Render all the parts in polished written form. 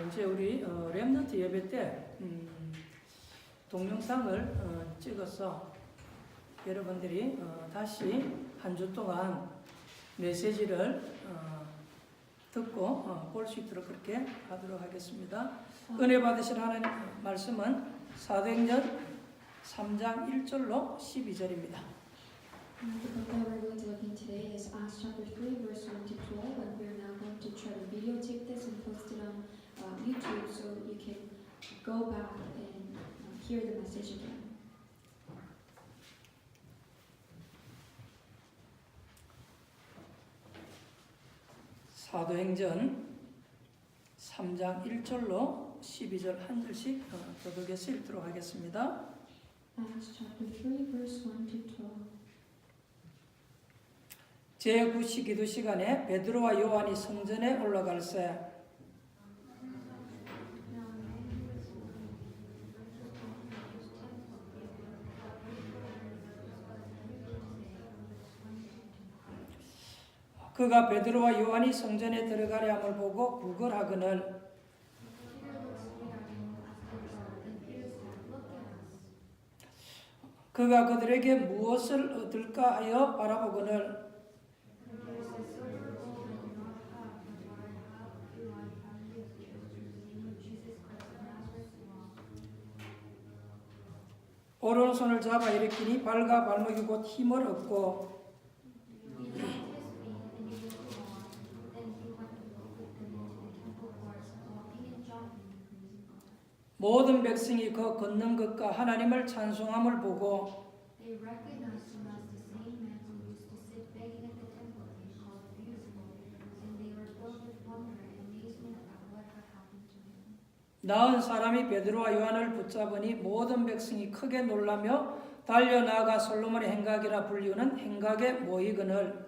이제 우리 렘넌트 예배 때 동영상을 찍어서 여러분들이 다시 한 주 동안 메시지를 듣고 볼 수 있도록 그렇게 하도록 하겠습니다. 은혜 받으실 하나님 말씀은 사도행전 3장 1절로 12절입니다. The book that we're going to look in today is Acts chapter 3, verse 1 to 12, and we're now going to try to videotape this and post it on YouTube so you can go back and hear the message again. 사도행전 3장 1절로 12절 한 절씩 교독해서 읽도록 하겠습니다. Acts chapter 3, verse 1 to 12. 제9시 기도 시간에 베드로와 요한이 성전에 올라갈새 그가 베드로와 요한이 성전에 들어가려 함을 보고 구걸하거늘 그가 그들에게 무엇을 얻을까 하여 바라보거늘 오른손을 잡아 일으키니 발과 발목이 곧 힘을 얻고 모든 백성이 그 걷는 것과 하나님을 찬송함을 보고 나은 사람이 베드로와 요한을 붙잡으니 모든 백성이 크게 놀라며 달려나가 솔로몬의 행각이라 불리우는 행각에 모이거늘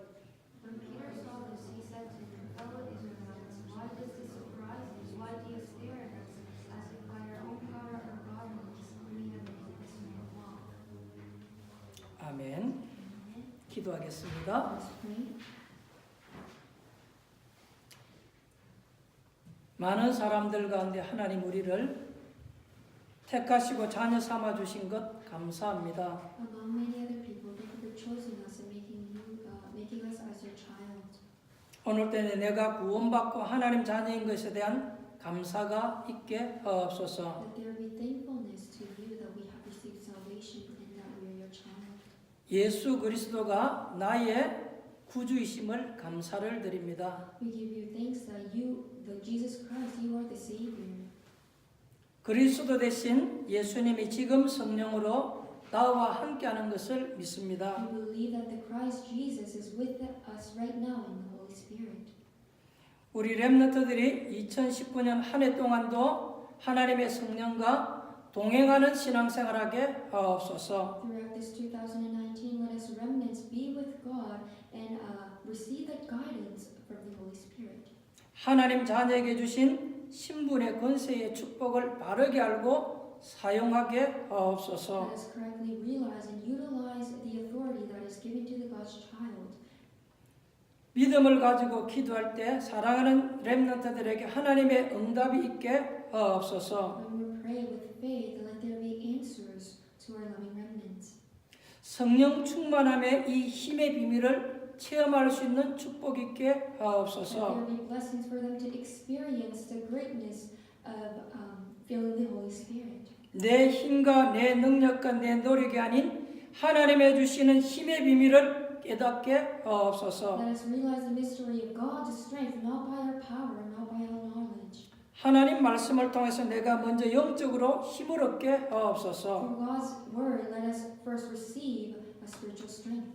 아멘. 기도하겠습니다. 많은 사람들 가운데 하나님 우리를 택하시고 자녀 삼아 주신 것 감사합니다. 오늘 때에 내가 구원받고 하나님 자녀인 것에 대한 감사가 있게 하옵소서. 예수 그리스도가 나의 구주이심을 감사를 드립니다. We give you thanks that Jesus Christ, you are the Savior. 그리스도 대신 예수님이 지금 성령으로 나와 함께하는 것을 믿습니다. We believe that the Christ Jesus is with us right now in the Holy Spirit. 우리 렘넌트들이 2019년 한 해 동안도 하나님의 성령과 동행하는 신앙생활하게 하옵소서. Throughout this 2019, let us remnants be with God and receive that guidance from the Holy Spirit. 하나님 자녀에게 주신 신분의 권세의 축복을 바르게 알고 사용하게 하옵소서. Let us correctly realize and utilize the authority that is given to the God's child. 믿음을 가지고 기도할 때 사랑하는 렘넌트들에게 하나님의 응답이 있게 하옵소서. When we pray with faith, let there be answers to our loving remnants. 성령 충만함의 이 힘의 비밀을 체험할 수 있는 축복 있게 하옵소서. Let there be blessings for them to experience the greatness of feeling the Holy Spirit. 내 힘과 내 능력과 내 노력이 아닌 하나님의 주시는 힘의 비밀을 깨닫게 하옵소서. Let us realize the mystery of God's strength, not by our power, not by our knowledge. 하나님 말씀을 통해서 내가 먼저 영적으로 힘을 얻게 하옵소서. Through God's word, let us first receive a spiritual strength.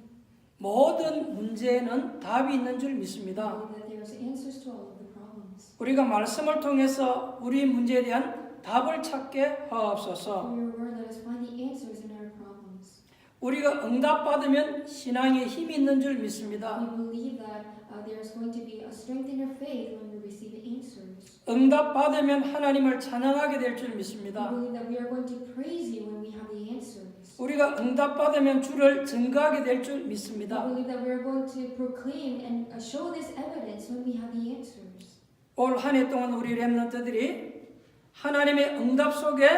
모든 문제에는 답이 있는 줄 믿습니다. Believe that there is answers to all of the problems. 우리가 말씀을 통해서 우리 문제에 대한 답을 찾게 하옵소서. Through your word, let us find the answers in our problems. 우리가 응답받으면 신앙에 힘이 있는 줄 믿습니다. We believe that there is going to be a strength in our faith when we receive answers. 응답받으면 하나님을 찬양하게 될 줄 We 믿습니다. believe that we are going to praise you when we have the answers. 우리가 응답받으면 주를 증거하게 될 줄 We 믿습니다. believe that we are going to proclaim and show this evidence when we have the answers. 올 한 해 동안 우리 렘넌트들이 하나님의 응답 속에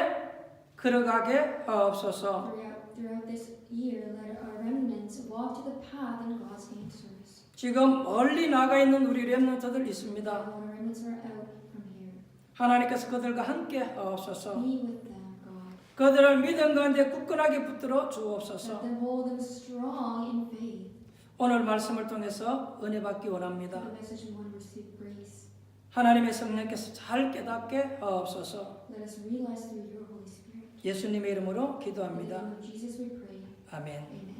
걸어가게 하옵소서. Throughout this year, let our remnants walk to the path in God's answers. 지금 멀리 나가 있는 우리 렘넌트들 있습니다. All our remnants are out from here. 하나님께서 그들과 함께 하옵소서. Be with them, God. 그들을 믿음 가운데 굳건하게 붙들어 주옵소서. Let them hold them strong in faith. 오늘 말씀을 통해서 은혜 받기 For 원합니다. the message we want to receive grace. 하나님의 성령께서 잘 깨닫게 하옵소서. Let us realize through your Holy Spirit. 예수님의 이름으로 In the 기도합니다. name of Jesus we pray. 아멘. Amen.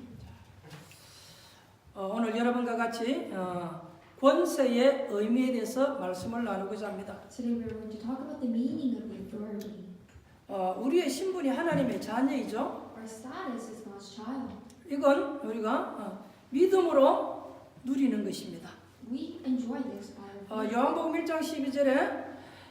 오늘 여러분과 같이 권세의 의미에 대해서 말씀을 나누고자 합니다. Today we're going to talk about the meaning of the authority. 우리의 신분이 하나님의 자녀이죠. Our status as God's child. 이건 우리가 믿음으로 누리는 것입니다. We enjoy this by our faith. 요한복음 1장 12절에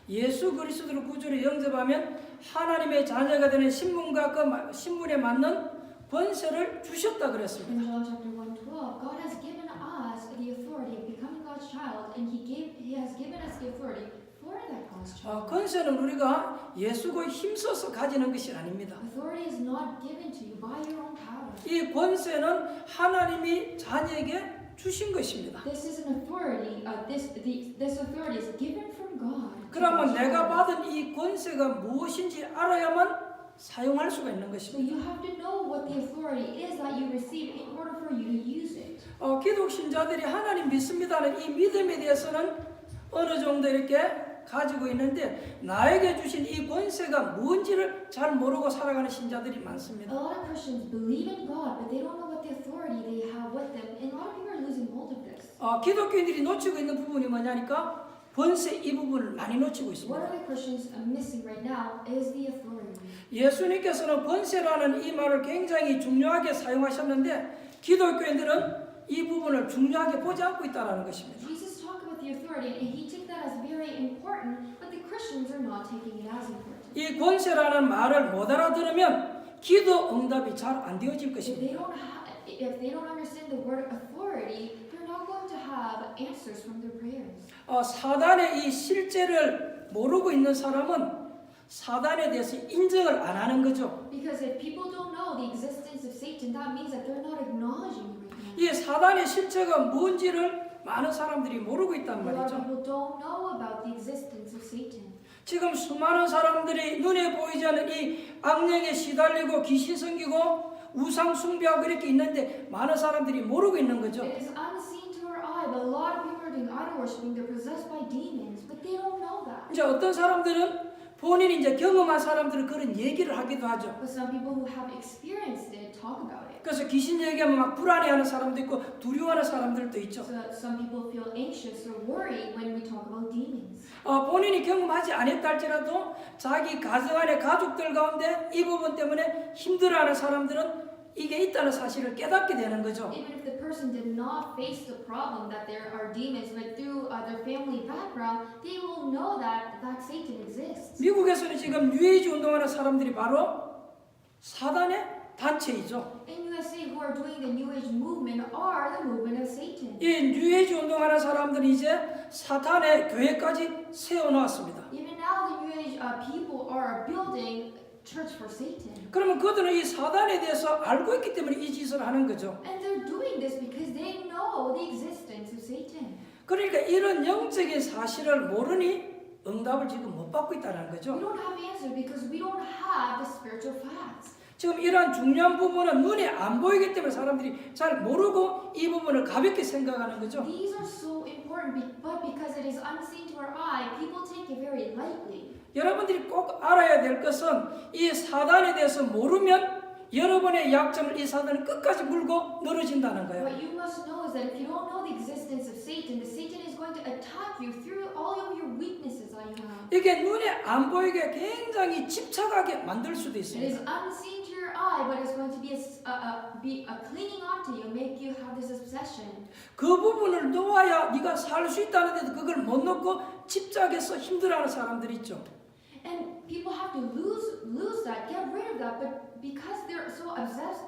예수 그리스도를 구주로 영접하면 하나님의 자녀가 되는 신분과 그 신분에 맞는 권세를 주셨다 그랬습니다. In John chapter 1:12, God has given us the authority of becoming God's child, and He has given us the authority for that God's child. 권세는 우리가 예수고 힘써서 가지는 것이 아닙니다. Authority is not given to you by your own power. 이 권세는 하나님이 자녀에게 주신 것입니다. This is an authority. This authority is given from God. to 그러면 God's 내가 child. 받은 이 권세가 무엇인지 알아야만 사용할 수가 있는 So 것입니다. you have to know what the authority is that you receive in order for you to use it. 기독 신자들이 하나님 믿습니다는 이 믿음에 대해서는 어느 정도 이렇게 가지고 있는데 나에게 주신 이 권세가 뭔지를 잘 모르고 살아가는 신자들이 A 많습니다. lot of Christians believe in God, but they don't know what the authority they have with them, and a lot of people are losing hold of this. 기독교인들이 놓치고 있는 부분이 뭐냐니까 권세 이 부분을 많이 놓치고 What 있습니다. are the Christians missing right now is the authority. 예수님께서는 권세라는 이 말을 굉장히 중요하게 사용하셨는데 기독교인들은 이 부분을 중요하게 보지 않고 있다는 것입니다. Jesus talked about the authority, and he took that as very important, but the Christians are not taking it as important. 이 권세라는 말을 못 알아들으면 기도 응답이 잘 안 되어질 것입니다. If they don't understand the word authority, they're not going to have answers from their prayers. 사단의 이 실제를 모르고 있는 사람은 사단에 대해서 인정을 안 하는 거죠. Because if people don't know the existence of Satan, that means that they're not acknowledging him right now. 이 사단의 실체가 뭔지를 많은 사람들이 모르고 있단 A lot of 말이죠. people don't know about the existence of Satan. 지금 수많은 사람들이 눈에 보이지 않는 이 악령에 시달리고 귀신 섬기고 우상 숭배하고 이렇게 있는데 많은 사람들이 모르고 있는 거죠. It is unseen to our eye, but a lot of people are doing idol worshiping. They're possessed by demons, but they don't know that. 이제 어떤 사람들은 본인이 이제 경험한 사람들은 그런 얘기를 하기도 하죠. But some people who have experienced it talk about it. 그래서 귀신 얘기하면 막 불안해하는 사람도 있고 두려워하는 사람들도 있죠. So some people feel anxious or worried when we talk about demons. 본인이 경험하지 않았다 할지라도 자기 가정 안에 가족들 가운데 이 부분 때문에 힘들어하는 사람들은 이게 있다는 사실을 깨닫게 되는 거죠. Even if the person did not face the problem that there are demons, but through their family background, they will know that Satan exists. 미국에서는 지금 뉴에이지 운동하는 사람들이 바로 사단의 단체이죠. In USA, who are doing the New Age movement are the movement of Satan. 이 뉴에이지 운동하는 사람들이 이제 사탄의 교회까지 세워놓았습니다. Even now, the New Age people are building church for Satan. 그러면 그들은 이 사단에 대해서 알고 있기 때문에 이 짓을 하는 거죠. And they're doing this because they know the existence of Satan. 그러니까 이런 영적인 사실을 모르니 응답을 지금 못 받고 있다는 거죠. We don't have answers because we don't have the spiritual facts. 지금 이러한 중요한 부분은 눈에 안 보이기 때문에 사람들이 잘 모르고 이 부분을 가볍게 생각하는 거죠. These are so important, but because it is unseen to our eye, people take it very lightly. 여러분들이 꼭 알아야 될 것은 이 사단에 대해서 모르면 여러분의 약점을 이 사단은 끝까지 물고 늘어진다는 거예요. What you must know is that if you don't know the existence of Satan, the Satan is going to attack you through all of your weaknesses that you have. 이게 눈에 안 보이게 굉장히 집착하게 만들 수도 It is 있습니다. unseen to your eye, but it's going to be a clinging onto you, make you have this obsession. 그 부분을 놓아야 네가 살 수 있다는데도 그걸 못 놓고 집착해서 힘들어하는 사람들이 있죠. And people have to lose that, get rid of that, but because they're so obsessed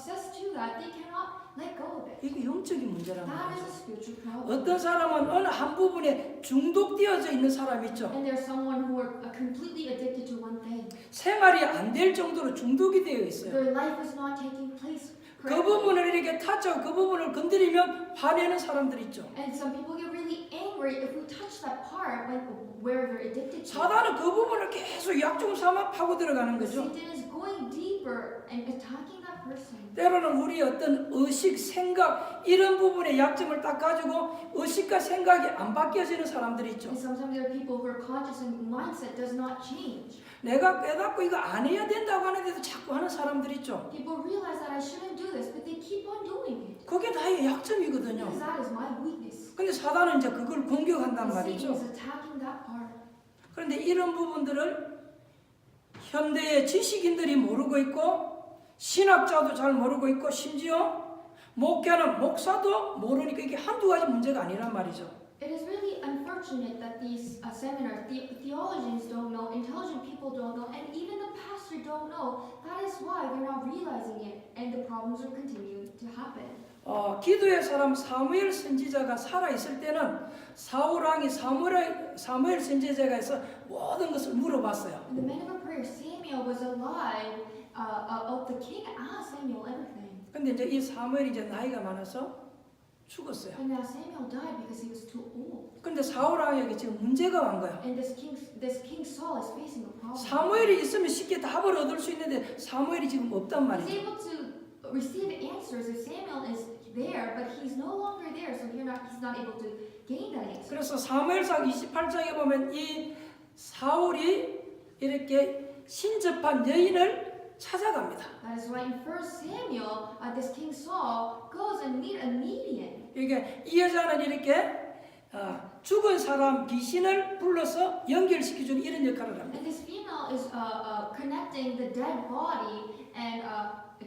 obsessed to that, they cannot let go of it. 이게 영적인 문제란 That is 말이죠. a spiritual problem. 어떤 사람은 어느 한 부분에 중독되어져 있는 사람이 있죠. And there's someone who are completely addicted to one thing. 생활이 안 될 정도로 중독이 되어 있어요. Their life is not taking place 그 correctly. 부분을 이렇게 타쳐 그 부분을 건드리면 화내는 사람들이 있죠. And some people get really angry if we touch that part where they're addicted to. 사단은 그 부분을 계속 약점 삼아 파고 들어가는 거죠. Satan is going deeper and attacking that person. 때로는 우리 어떤 의식, 생각 이런 부분의 약점을 딱 가지고 의식과 생각이 안 바뀌어지는 사람들이 있죠. And sometimes there are people who are conscious and mindset does not change. 내가 깨닫고 이거 안 해야 된다고 하는데도 자꾸 하는 사람들이 있죠. People realize that I shouldn't do this, but they keep on doing it. 그게 나의 약점이거든요. Because that is my weakness. 근데 사단은 이제 그걸 공격한단 And Satan 말이죠. is attacking that part. 그런데 이런 부분들을 현대의 지식인들이 모르고 있고 신학자도 잘 모르고 있고 심지어 목회하는 목사도 모르니까 이게 한두 가지 문제가 아니란 말이죠. It is really unfortunate that these seminars, theologians don't know, intelligent people don't know, and even the pastor don't know. That is why they're not realizing it, and the problems are continuing to happen. 기도의 사람 사무엘 선지자가 살아 있을 때는 사울 왕이 사무엘 선지자가 해서 모든 것을 물어봤어요. And the man of prayer, Samuel, was alive of the king asked Samuel everything. 근데 이제 이 사무엘이 이제 나이가 많아서 죽었어요. And now Samuel died because he was too old. 근데 사울 왕에게 지금 문제가 온 거예요. And this king Saul is facing a problem. 사무엘이 있으면 쉽게 답을 얻을 수 있는데 사무엘이 지금 없단 He's 말이죠. able to receive answers if Samuel is there, but he's no longer there, so he's not able to gain that answer. 그래서 사무엘상 28장에 보면 이 사울이 이렇게 신접한 여인을 찾아갑니다. That is why in 1 Samuel, this king Saul goes and meet a median. 이게 이 여자는 이렇게 죽은 사람 귀신을 불러서 연결시켜주는 이런 역할을 합니다. And this female is connecting the dead body and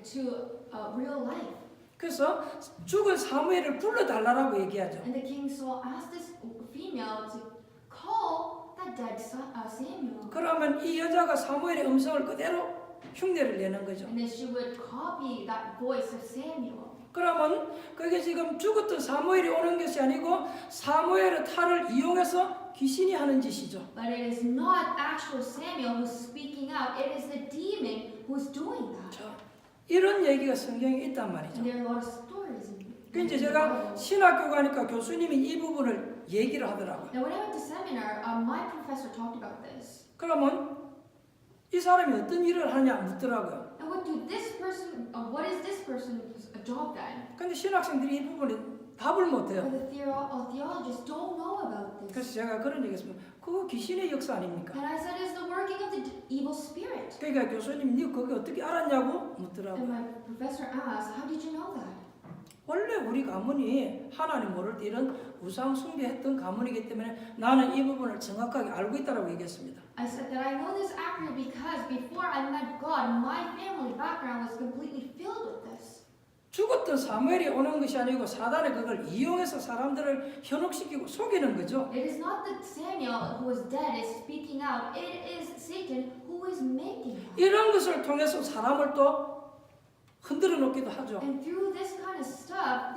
to real life. 그래서 죽은 사무엘을 불러달라고 얘기하죠. And the king Saul asked this female to call that dead Samuel. 그러면 이 여자가 사무엘의 음성을 그대로 흉내를 내는 거죠. And then she would copy that voice of Samuel. 그러면 그게 지금 죽었던 사무엘이 오는 것이 아니고 사무엘의 탈을 이용해서 귀신이 하는 짓이죠. But it is not actual Samuel who's speaking out. It is the demon who's doing that. 자, 이런 얘기가 성경에 있단 말이죠. And there are a lot of stories in 그 이제 제가 신학교 가니까 교수님이 이 부분을 얘기를 하더라고요. Now, when I went to seminar, my professor talked about this. 그러면 이 사람이 어떤 일을 하냐 묻더라고요. And what is this person's job then? 근데 신학생들이 이 부분에 답을 못해요. But the theologists don't know about this. 그래서 제가 그런 얘기했습니다. 그거 귀신의 역사 아닙니까? And I said, it's the working of the evil spirit. 그러니까 교수님, 니 그게 어떻게 알았냐고 And 묻더라고요. my professor asked, how did you know that? 원래 우리 가문이 하나님 모를 때 이런 우상 숭배했던 가문이기 때문에 나는 이 부분을 정확하게 알고 있다고 얘기했습니다. I said that I know this accurately because before I met God, my family background was completely filled with this. 죽었던 사무엘이 오는 것이 아니고 사단이 그걸 이용해서 사람들을 현혹시키고 속이는 거죠. It is not that Samuel, who was dead, is speaking out. It is Satan who is making it. 이런 것을 통해서 사람을 또 흔들어 놓기도 하죠. And through this kind of stuff,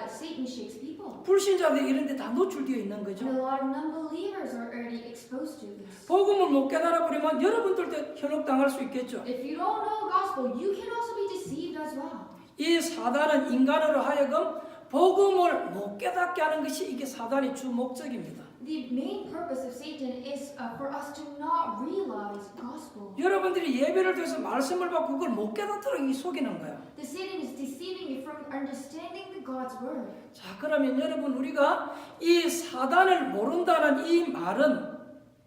Satan shakes people. 불신자들 이런 데 다 노출되어 있는 거죠. And a lot of non-believers are already exposed to this. 복음을 못 깨달아 버리면 여러분들도 현혹당할 수 있겠죠. If you don't know the gospel, you can also be deceived as well. 이 사단은 인간으로 하여금 복음을 못 깨닫게 하는 것이 이게 사단의 주 목적입니다. The main purpose of Satan is for us to not realize gospel. 여러분들이 예배를 통해서 말씀을 받고 그걸 못 깨닫도록 이 속이는 거예요. The Satan is deceiving you from understanding the God's word. 자, 그러면 여러분 우리가 이 사단을 모른다는 이 말은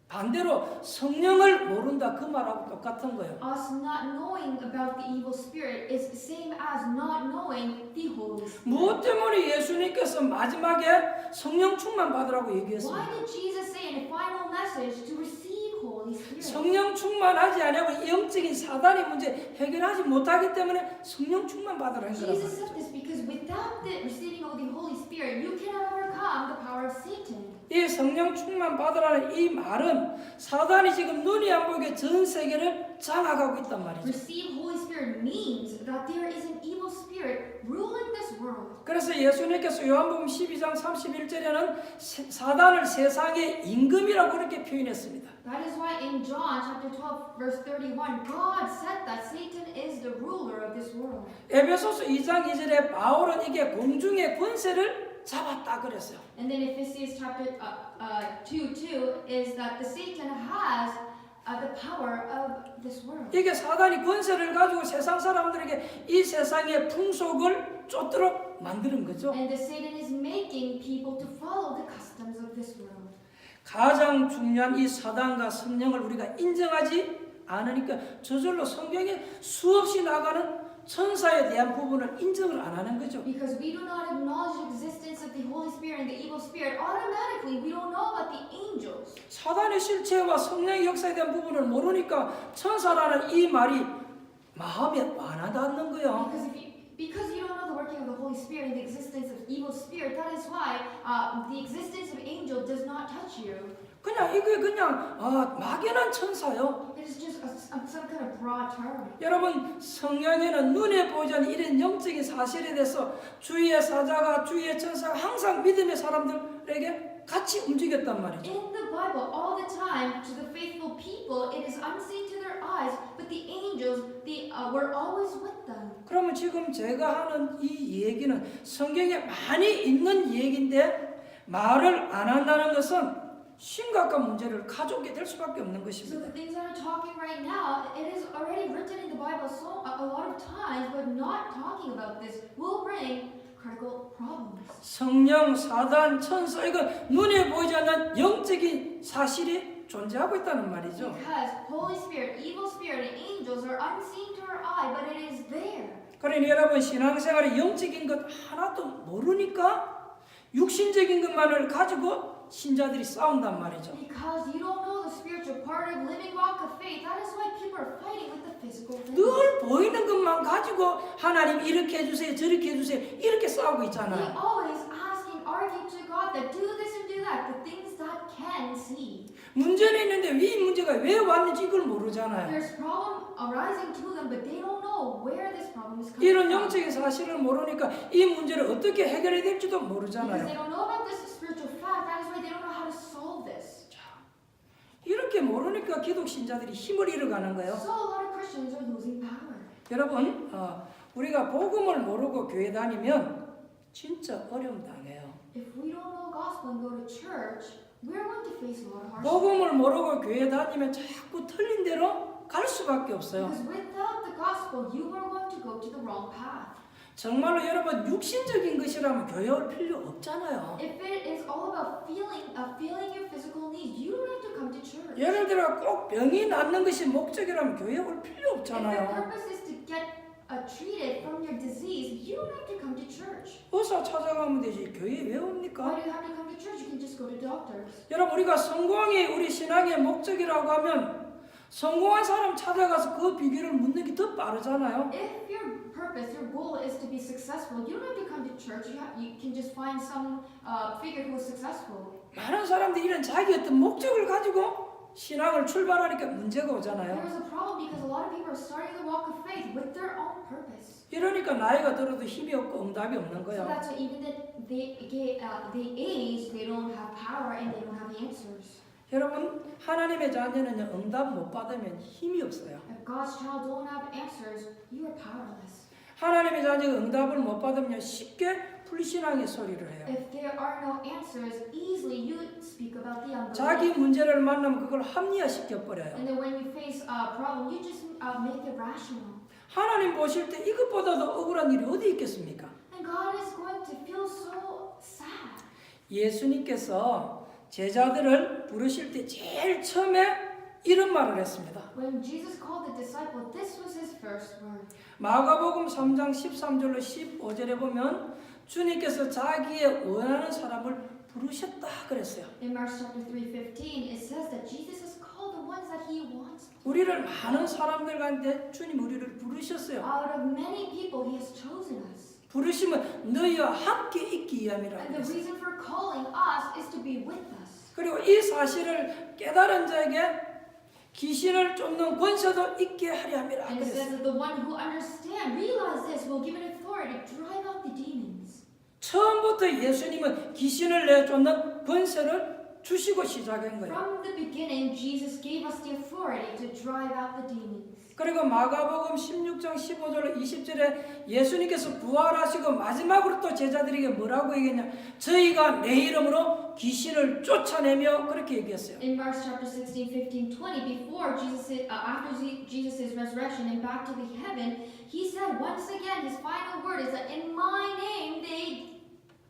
반대로 성령을 모른다 그 말하고 똑같은 거예요. Us not knowing about the evil spirit is the same as not knowing the Holy Spirit. 무엇 때문에 예수님께서 마지막에 성령 충만 받으라고 Why 얘기했습니까? did Jesus say in the final message to receive Holy Spirit? 성령 충만하지 않으면 영적인 사단의 문제 해결하지 못하기 때문에 성령 충만 받으라 한 거란 Jesus 말이죠. said this because without the receiving of the Holy Spirit, you cannot overcome the the power of Satan. 이 성령 충만 받으라는 이 말은 사단이 지금 눈이 안 보이게 전 세계를 장악하고 있단 말이죠. Receive Holy Spirit means that there is an evil spirit ruling this world. 그래서 예수님께서 요한복음 12장 31절에는 사단을 세상의 임금이라고 그렇게 표현했습니다. That is why in John chapter 12 verse 31, God said that Satan is the ruler of this world. 에베소서 2장 2절에 바울은 이게 공중의 권세를 잡았다 그랬어요. And then Ephesians chapter 2:2 is that the Satan has the power of this world. 이게 사단이 권세를 가지고 세상 사람들에게 이 세상의 풍속을 쫓도록 만드는 거죠. And the Satan is making people to follow the customs of this world. 가장 중요한 이 사단과 성령을 우리가 인정하지 않으니까 저절로 성경에 수없이 나가는 천사에 대한 부분을 인정을 안 하는 거죠. Because we do not acknowledge the existence of the Holy Spirit and the evil spirit, automatically we don't know about the angels. 사단의 실체와 성령의 역사에 대한 부분을 모르니까 천사라는 이 말이 마음에 와닿는 거예요. Because you don't know the working of the Holy Spirit and the existence of evil spirit, that is why the existence of angel does not touch you. 그냥 이게 그냥 막연한 천사요. It is just some kind of broad term. 여러분 성경에는 눈에 보이지 않는 이런 영적인 사실에 대해서 주위의 사자가 주위의 천사가 항상 믿음의 사람들에게 같이 움직였단 말이죠. In the Bible, all the time, to the faithful people, it is unseen to their eyes, but the angels, were always with them. 그러면 지금 제가 하는 이 얘기는 성경에 많이 있는 얘기인데 말을 안 한다는 것은 심각한 문제를 가져오게 될 수밖에 없는 So 것입니다. the things that I'm talking right now, it is already written in the Bible a lot of times, but not talking about this will bring critical problems. 성령, 사단, 천사 이거 눈에 보이지 않는 영적인 사실이 존재하고 있다는 말이죠. Because Holy Spirit, evil spirit, and angels are unseen to our eye, but it is there. 그러니 여러분 신앙생활에 영적인 것 하나도 모르니까 육신적인 것만을 가지고 신자들이 싸운단 말이죠. Because you don't know the spiritual part of living walk of faith, that is why people are fighting with the physical things. 늘 보이는 것만 가지고 하나님 이렇게 해주세요 저렇게 해주세요 이렇게 싸우고 They 있잖아요. always ask and argue to God that do this and do that, the things that can see. 문제는 있는데 이 문제가 왜 왔는지 이걸 모르잖아요. There's problem arising to them, but they don't know where this problem is coming 이런 from. 영적인 사실을 모르니까 이 문제를 어떻게 해결해야 될지도 Because they 모르잖아요. don't know about this spiritual fact, that is why they don't know how to solve this. 이렇게 모르니까 기독 신자들이 힘을 잃어가는 거예요. So a lot of Christians are losing power. 여러분 우리가 복음을 모르고 교회 다니면 진짜 어려움 당해요. If we don't know gospel and go to church, we're going to face a lot of hardship. 복음을 모르고 교회 다니면 자꾸 틀린 대로 갈 수밖에 없어요. Because without the gospel, you are going to go to the wrong path. 정말로 여러분 육신적인 것이라면 교회 올 필요 없잖아요. If it is all about feeling your physical needs, you don't have to come to church. 예를 들어 꼭 병이 낫는 것이 목적이라면 교회 올 필요 If your 없잖아요. purpose is to get treated from your disease, you don't have to come to church. 의사 찾아가면 되지 교회 왜 Why 옵니까? do you have to come to church? You can just go to doctors. 여러분 우리가 성공이 우리 신앙의 목적이라고 하면 성공한 사람 찾아가서 그 비결을 묻는 게 더 빠르잖아요. If your purpose, your goal is to be successful, you don't have to come to church. You can just find some figure who is successful. 많은 사람들이 이런 자기 어떤 목적을 가지고 신앙을 출발하니까 문제가 There 오잖아요. is a problem because a lot of people are starting the walk of faith with their own purpose. 이러니까 나이가 들어도 힘이 없고 응답이 없는 So 거예요. that's why even that they age, they don't have power and they don't have answers. 여러분 하나님의 자녀는요 응답 못 받으면 힘이 없어요. If God's child don't have answers, you are powerless. 하나님의 자녀가 응답을 못 받으면 쉽게 불신앙의 소리를 해요. If there are no answers, easily you speak about the unbelief. 자기 문제를 만나면 그걸 합리화시켜 버려요. And then when you face a problem, you just make it rational. 하나님 보실 때 이것보다도 억울한 일이 어디 있겠습니까? And God is going to feel so sad. 예수님께서 제자들을 부르실 때 제일 처음에 이런 말을 했습니다. When Jesus called the disciple, this was his first word. 마가복음 3장 13절로 15절에 보면 주님께서 자기의 원하는 사람을 부르셨다 그랬어요. In Mark chapter 3:15, it says that Jesus has called the ones that he wants. 우리를 많은 사람들 가운데 주님 우리를 부르셨어요. Out of many people, he has chosen us. 부르심은 너희와 함께 있기 위함이라고 And the 했어요. reason for calling us is to be with us. 그리고 이 사실을 깨달은 자에게 귀신을 쫓는 권세도 있게 하려 함이라 And it says 그랬어요. that the one who realize this, will give it authority to drive out the demons. 처음부터 예수님은 귀신을 내쫓는 권세를 주시고 시작한 거예요. From the beginning, Jesus gave us the authority to drive out the demons. 그리고 마가복음 16장 15절 20절에 예수님께서 부활하시고 마지막으로 또 제자들에게 뭐라고 얘기했냐? 저희가 내 이름으로 귀신을 쫓아내며 그렇게 얘기했어요. In Mark chapter 16, 15, 20, before after Jesus' resurrection and back to the heaven, he said once again, his final word is that in my name they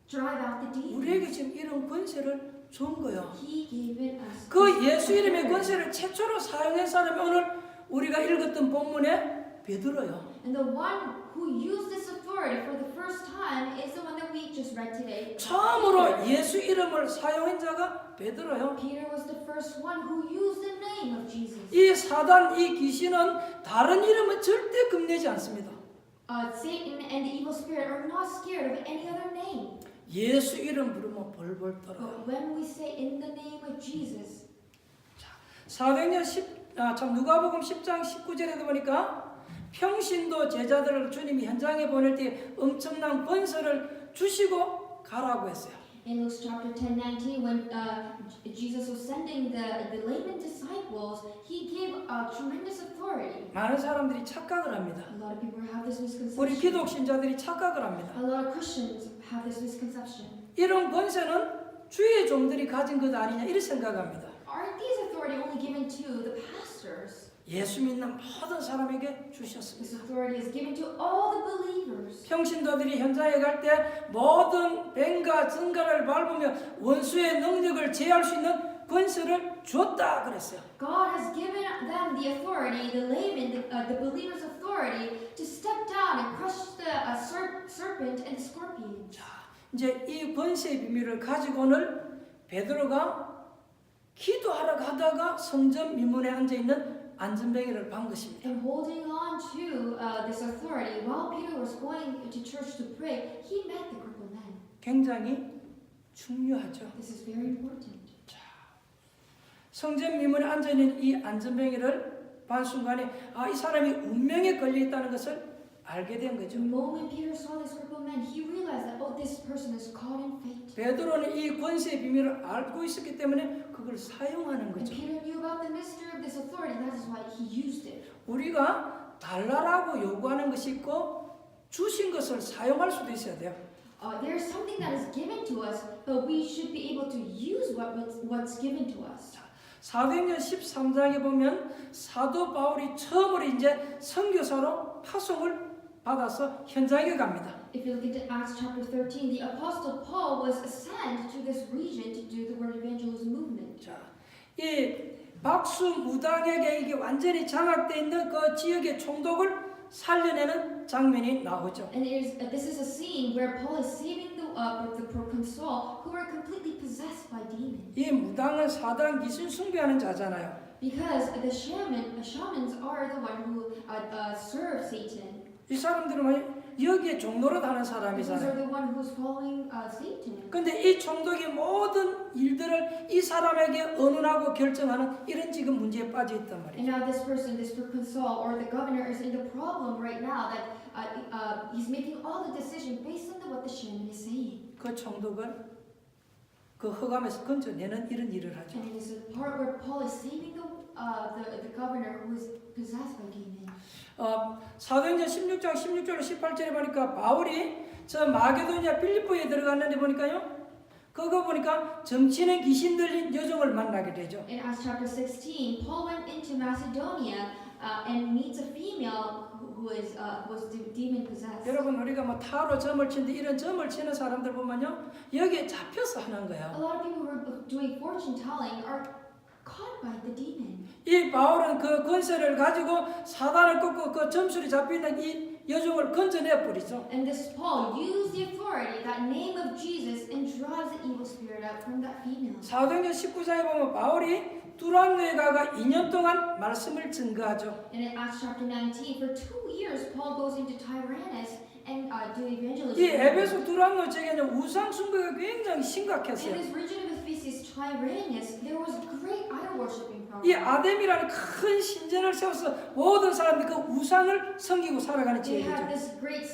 drive out the 우리에게 demons. 지금 이런 권세를 준 거예요. He gave it us. 그 예수 이름의 권세를 최초로 사용한 사람이 오늘 우리가 읽었던 본문에 베드로요. And the one who used this authority for the first time is the one that we just read today. 처음으로 예수 이름을 사용한 자가 베드로요. Peter was the first one who used the name of Jesus. 이 사단, 이 귀신은 다른 이름은 절대 겁내지 않습니다. Satan and the evil spirit are not scared of any other name. 예수 이름 부르면 벌벌 떨어요. But when we say in the name of Jesus, 사도행전 누가복음 10장 19절에도 보니까 평신도 제자들을 주님이 현장에 보낼 때 엄청난 권세를 주시고 가라고 했어요. in Luke chapter 10, 19, when Jesus was sending the layman disciples, he gave tremendous authority. 많은 사람들이 착각을 합니다. A lot of people have this 우리 misconception. 기독 신자들이 착각을 합니다. A lot of Christians have this misconception. 이런 권세는 주의 종들이 가진 것 아니냐 이렇게 생각합니다. Aren't these authority only given to the pastors? 예수 믿는 모든 사람에게 This 주셨습니다. authority is given to all the believers. 평신도들이 현장에 갈 때 모든 뱀과 증가를 밟으며 원수의 능력을 제할 수 있는 권세를 주었다 그랬어요. God has given them the authority, the laymen, the believers' authority to step down and crush the serpent and the scorpion. 자, 이제 이 권세의 비밀을 가지고는 베드로가 기도하러 가다가 성전 미문에 앉아 있는 안전뱅이를 반 것입니다. And holding on to this authority, while Peter was going to church to pray, he met the crippled man. 굉장히 중요하죠. This is very important. 성전 미문에 앉아 있는 이 안전뱅이를 반 순간에 이 사람이 운명에 걸려 있다는 것을 알게 된 거죠. The moment Peter saw this crippled man, he realized that this person is caught in fate. 베드로는 이 권세의 비밀을 알고 있었기 때문에 그걸 사용하는 And 거죠. Peter knew about the mystery of this authority. That is why he used it. 우리가 달라라고 요구하는 것이 있고 주신 것을 사용할 수도 있어야 돼요. There's something that is given to us, but we should be able to use what's given to us. 사도행전 13장에 보면 사도 바울이 처음으로 이제 선교사로 파송을 받아서 현장에 갑니다. If you look into Acts chapter 13, the apostle Paul was sent to this region to do the word evangelism movement. 자, 이 박수 무당에게 이게 완전히 장악되어 있는 그 지역의 총독을 살려내는 장면이 나오죠. And this is a scene where Paul is saving the proconsul who were completely possessed by demons. 이 무당은 사단 귀신 숭배하는 자잖아요. Because the shamans are the one who serve Satan. 이 사람들은 여기에 종노릇 하는 These are 사람이잖아요. the one who's following Satan. 근데 이 총독이 모든 일들을 이 사람에게 언론하고 결정하는 이런 지금 문제에 빠져 있단 말이에요. And now this person, this proconsul or the governor is in the problem right now that he's making all the decision based on what the shaman is saying. 그 총독을 그 흑암에서 건져내는 이런 일을 하죠. And it is a part where Paul is saving the governor who is possessed by demons. 사도행전 16장 16절로 18절에 보니까 바울이 저 마게도니아 빌립보에 들어갔는데 보니까요. 그거 보니까 점치는 귀신 들린 여종을 만나게 되죠. In Acts chapter 16, Paul went into Macedonia and meets a female who was demon possessed. 여러분 우리가 뭐 타로 점을 치는데 이런 점을 치는 사람들 보면요. 여기에 잡혀서 하는 A 거예요. lot of people who are doing fortune telling are caught by the demon. 이 바울은 그 권세를 가지고 사단을 꺾고 그 점술이 잡혀있는 이 여종을 건져내 버리죠. And this Paul used the authority, that name of Jesus, and drives the evil spirit out from that female. 사도행전 19장에 보면 바울이 두란노에 가가 2년 동안 말씀을 증거하죠. And in Acts chapter 19, for 2 years, Paul goes into Tyrannus and do evangelism. 이 에베소 두란노 지역에는 우상 숭배가 굉장히 In 심각했어요. this region of Ephesus, Tyrannus, there was great idol worshiping 이 problem. 아뎀이라는 큰 신전을 세워서 모든 사람들이 그 우상을 섬기고 살아가는 They had 지역이죠. this great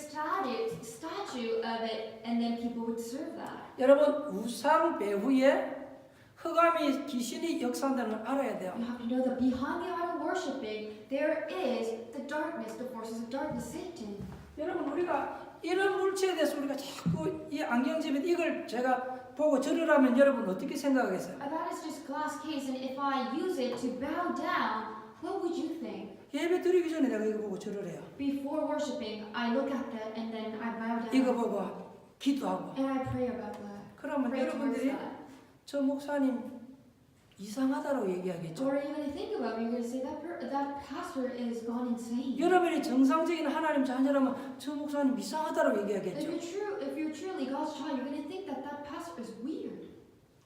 statue of it, and then people would serve that. 여러분 우상 배후에 흑암이 귀신이 역사한다는 걸 알아야 돼요. You have to know that behind the idol worshiping, there is the darkness, the forces of darkness, Satan. 여러분 우리가 이런 물체에 대해서 우리가 자꾸 이 안경집에 이걸 제가 보고 절으라면 여러분 어떻게 생각하겠어요? That is just glass case, and if I use it to bow down, what would you think? 예배 드리기 전에 내가 이거 보고 절을 해요. Before worshiping, I look at that and then I bow down 이거 보고 기도하고. and I pray about that. 그러면 Pray towards 여러분들이 that. 저 목사님 이상하다고 얘기하겠죠. Or even think about it, you're going to say that pastor is gone insane. 여러분이 정상적인 하나님 자녀라면 저 목사님 이상하다고 얘기하겠죠. If you're truly God's child, you're going to think that that pastor is weird.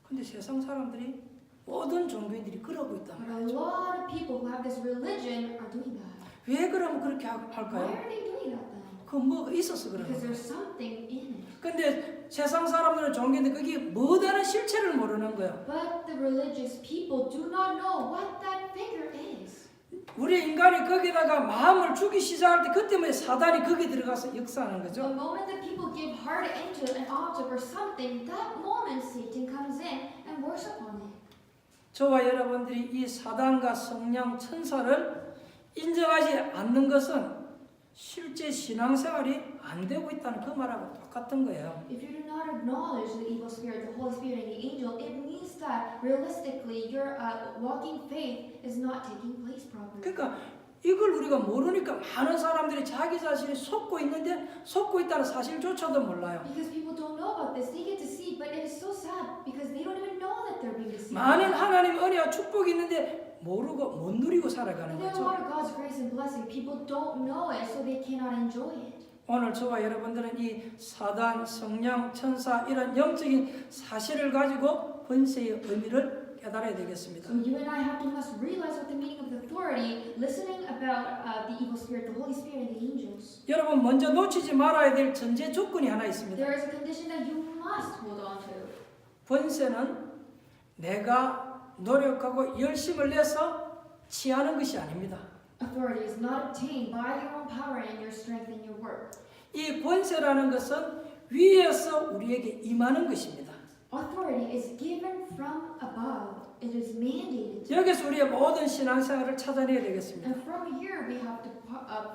근데 세상 사람들이 모든 종교인들이 그러고 있단 But a 말이죠. lot of people who have this religion are doing that. 왜 그러면 그렇게 Why 할까요? are they doing that then? 그 뭐가 있어서 그러는 Because 거예요. there's something in it. 근데 세상 사람들은 종교인데 그게 뭐다는 실체를 모르는 거예요. But the religious people do not know what that figure is. 우리 인간이 거기다가 마음을 주기 시작할 때 그때부터 사단이 거기 들어가서 역사하는 The 거죠. moment that people give heart into an object or something, that moment Satan comes in and works upon it. 저와 여러분들이 이 사단과 성령 천사를 인정하지 않는 것은 실제 신앙생활이 안 되고 있다는 그 말하고 똑같은 거예요. If you do not acknowledge the evil spirit, the Holy Spirit, and the angel, it means that realistically your walking faith is not taking place properly. 그러니까 이걸 우리가 모르니까 많은 사람들이 자기 자신이 속고 있는데 속고 있다는 사실조차도 몰라요. Because people don't know about this, they get deceived, but it is so sad because they don't even know that they're being deceived. 많은 하나님의 은혜와 축복이 있는데 모르고 못 누리고 살아가는 And there's a 거죠. lot of God's grace and blessing. People don't know it, so they cannot enjoy it. 오늘 저와 여러분들은 이 사단, 성령, 천사 이런 영적인 사실을 가지고 권세의 의미를 깨달아야 되겠습니다. So you and I must realize what the meaning of the authority, listening about the evil spirit, the Holy Spirit, and the angels. 여러분 먼저 놓치지 말아야 될 전제 조건이 하나 있습니다. There is a condition that you must hold on to. 권세는 내가 노력하고 열심을 내서 취하는 것이 아닙니다. Authority is not obtained by your own power and your strength and your work. 이 권세라는 것은 위에서 우리에게 임하는 것입니다. Authority is given from above. It is mandated. 여기서 우리의 모든 신앙생활을 찾아내야 되겠습니다. And from here we have to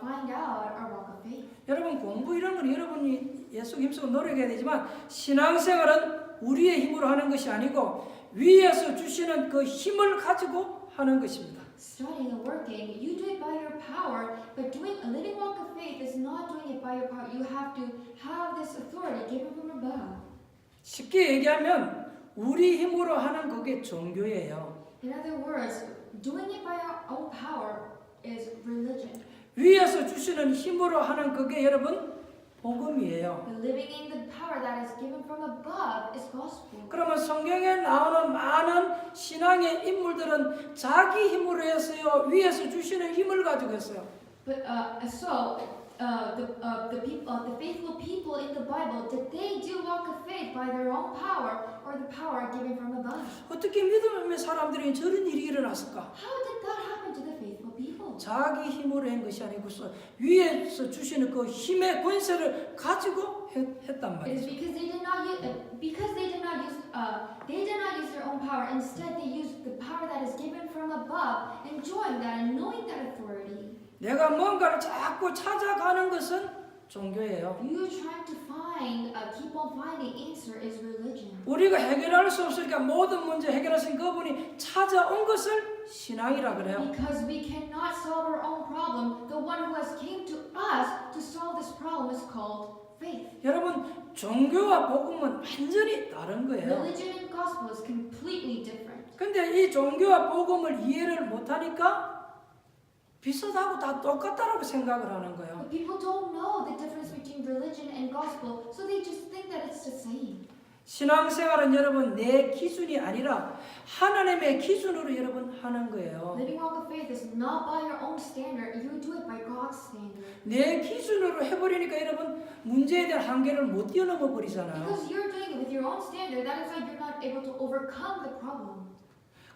find out our walk of faith. 여러분 공부 이런 건 여러분이 예수 힘쓰고 노력해야 되지만 신앙생활은 우리의 힘으로 하는 것이 아니고 위에서 주시는 그 힘을 가지고 하는 것입니다. Studying and working, you do it by your power, but doing a living walk of faith is not doing it by your power. You have to have this authority given from above. 쉽게 얘기하면 우리 힘으로 하는 그게 종교예요. In other words, doing it by our own power is religion. 위에서 주시는 힘으로 하는 그게 여러분 복음이에요. But living in the power that is given from above is gospel. 그러면 성경에 나오는 많은 신앙의 인물들은 자기 힘으로 했어요. 위에서 주시는 힘을 가지고 했어요. But the faithful people in the Bible, did they do walk of faith by their own power or the power given from above? 어떻게 믿음의 사람들이 저런 일이 일어났을까? How did that happen to the faithful people? 자기 힘으로 한 것이 아니고서 위에서 주시는 그 힘의 권세를 가지고 했단 It is 말이죠. because they did not use their own power. Instead, they used the power that is given from above, enjoying that and knowing that authority. 내가 뭔가를 자꾸 찾아가는 것은 종교예요. You trying to keep on finding answer is religion. 우리가 해결할 수 없으니까 모든 문제 해결하신 그분이 찾아온 것을 신앙이라 그래요. Because we cannot solve our own problem, the one who has came to us to solve this problem is called faith. 여러분 종교와 복음은 완전히 다른 거예요. Religion and gospel is completely different. 근데 이 종교와 복음을 이해를 못하니까 비슷하고 다 똑같다라고 생각을 하는 거예요. But people don't know the difference between religion and gospel, so they just think that it's the same. 신앙생활은 여러분 내 기준이 아니라 하나님의 기준으로 여러분 하는 거예요. Living walk of faith is not by your own standard. You do it by God's standard. 내 기준으로 해버리니까 여러분 문제에 대한 한계를 못 뛰어넘어 버리잖아요. Because you're doing it with your own standard, that is why you're not able to overcome the problem.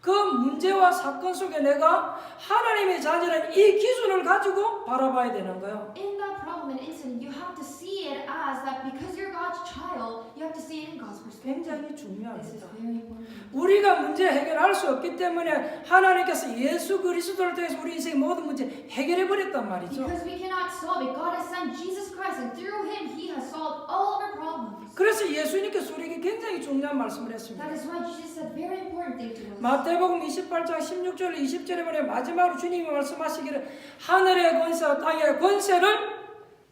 그 문제와 사건 속에 내가 하나님의 자녀는 이 기준을 가지고 바라봐야 되는 거예요. In that problem and incident, you have to see it as that because you're God's child, you have to see it in God's perspective. 굉장히 This is 중요합니다. very important. 우리가 문제 해결할 수 없기 때문에 하나님께서 예수 그리스도를 통해서 우리 인생의 모든 문제 해결해 버렸단 말이죠. Because we cannot solve it. God has sent Jesus Christ, and through Him, He has solved all of our problems. 그래서 예수님께서 우리에게 굉장히 중요한 말씀을 했습니다. That is why Jesus said very important thing to us. 마태복음 28장 16절 20절에 보면 마지막으로 주님이 말씀하시기를 하늘의 권세와 땅의 권세를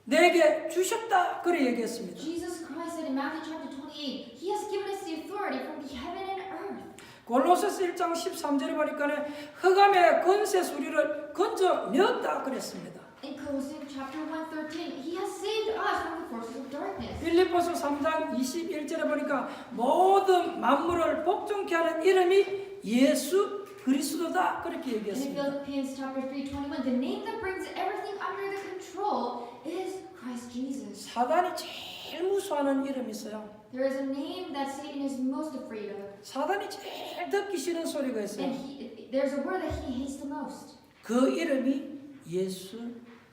내게 주셨다 그래 얘기했습니다. Jesus Christ said in Matthew chapter 28, He has given us the authority from the heaven and earth. 골로새서 1장 13절에 보니까 흑암의 권세 수리를 건져내었다 그랬습니다. In Colossians chapter 1:13, He has saved us from the forces of darkness. 빌립보서 3장 21절에 보니까 모든 만물을 복종케 하는 이름이 예수 그리스도다 그렇게 In 얘기했습니다. Philippians chapter 3:21, the name that brings everything under the control is Christ Jesus. 사단이 제일 무서워하는 이름이 있어요. There is a name that Satan is most afraid of, 사단이 제일 듣기 싫은 소리가 있어요. and there's a word that he hates the most, 그 이름이 예수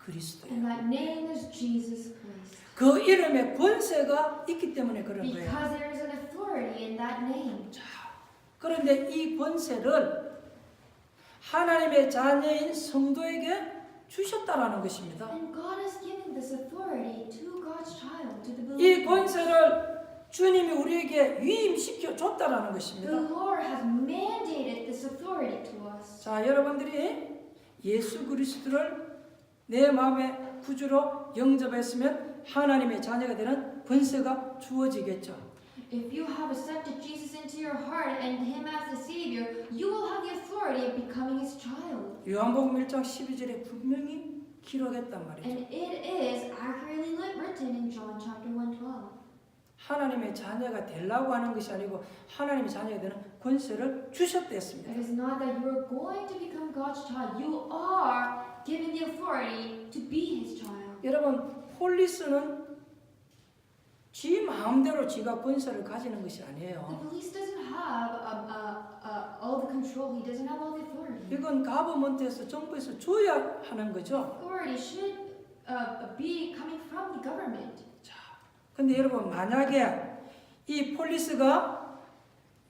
그리스도예요. and that name is Jesus Christ. 그 이름에 권세가 있기 때문에 그런 거예요. Because there is an authority in that name. 그런데 이 권세를 하나님의 자녀인 성도에게 주셨다라는 것입니다. And God has given this authority to God's child, to the 이 believer. 권세를 주님이 우리에게 위임시켜 줬다라는 The 것입니다. Lord has mandated this authority to us. 자, 여러분들이 예수 그리스도를 내 마음의 구주로 영접했으면 하나님의 자녀가 되는 권세가 주어지겠죠. If you have accepted Jesus into your heart and Him as the Savior, you will have the authority of becoming His child. 요한복음 1장 12절에 분명히 기록했단 말이죠. And it is accurately written in John chapter 1:12. 하나님의 자녀가 되려고 하는 것이 아니고 하나님의 자녀가 되는 권세를 주셨댔습니다. It is not that you are going to become God's child. You are given the authority to be His child. 여러분, 폴리스는 지 마음대로 지가 권세를 가지는 것이 The 아니에요. police doesn't have all the control. He doesn't have all the authority. 이건 가버먼트에서 정부에서 줘야 하는 거죠. Authority should be coming from the government. 근데 여러분, 만약에 이 폴리스가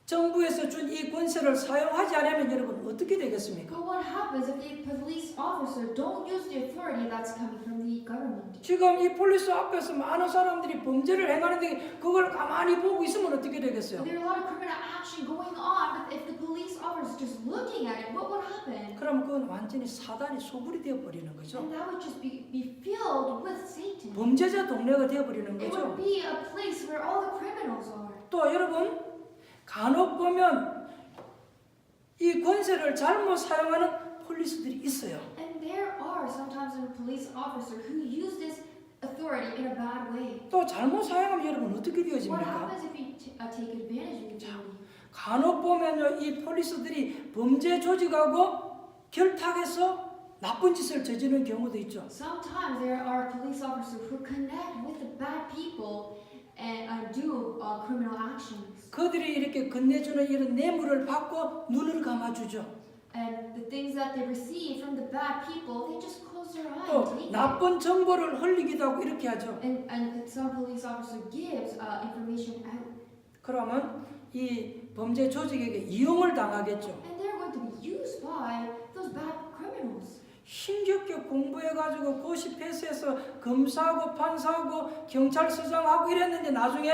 정부에서 준 이 권세를 사용하지 않으면 여러분 어떻게 되겠습니까? But what happens if the police officer don't use the authority that's coming from the government? 지금 이 폴리스 앞에서 많은 사람들이 범죄를 행하는데 그걸 가만히 보고 있으면 어떻게 되겠어요? There are a lot of criminal action going on, but if the police officer is just looking at it, what would happen? 그럼 그건 완전히 사단이 소굴이 되어버리는 거죠. And that would just be filled with Satan. 범죄자 동네가 되어버리는 It 거죠. would be a place where all the criminals are. 또 여러분, 간혹 보면 이 권세를 잘못 사용하는 폴리스들이 있어요. And there are sometimes a police officer who use this authority in a bad way. 또 잘못 사용하면 여러분 어떻게 What 되어집니까? happens if you take advantage of the authority? 간혹 보면요, 이 폴리스들이 범죄 조직하고 결탁해서 나쁜 짓을 저지르는 경우도 있죠. Sometimes there are police officers who connect with the bad people and do criminal actions. 그들이 이렇게 건네주는 이런 뇌물을 받고 눈을 감아주죠. And the things that they receive from the bad people, they just close their eyes and 또 take it. 나쁜 정보를 흘리기도 하고 이렇게 하죠. And some police officer gives information out. 그러면 이 범죄 조직에게 이용을 당하겠죠. And they're going to be used by those bad criminals. 힘겹게 공부해가지고 고시 패스해서 검사하고 판사하고 경찰서장하고 이랬는데 나중에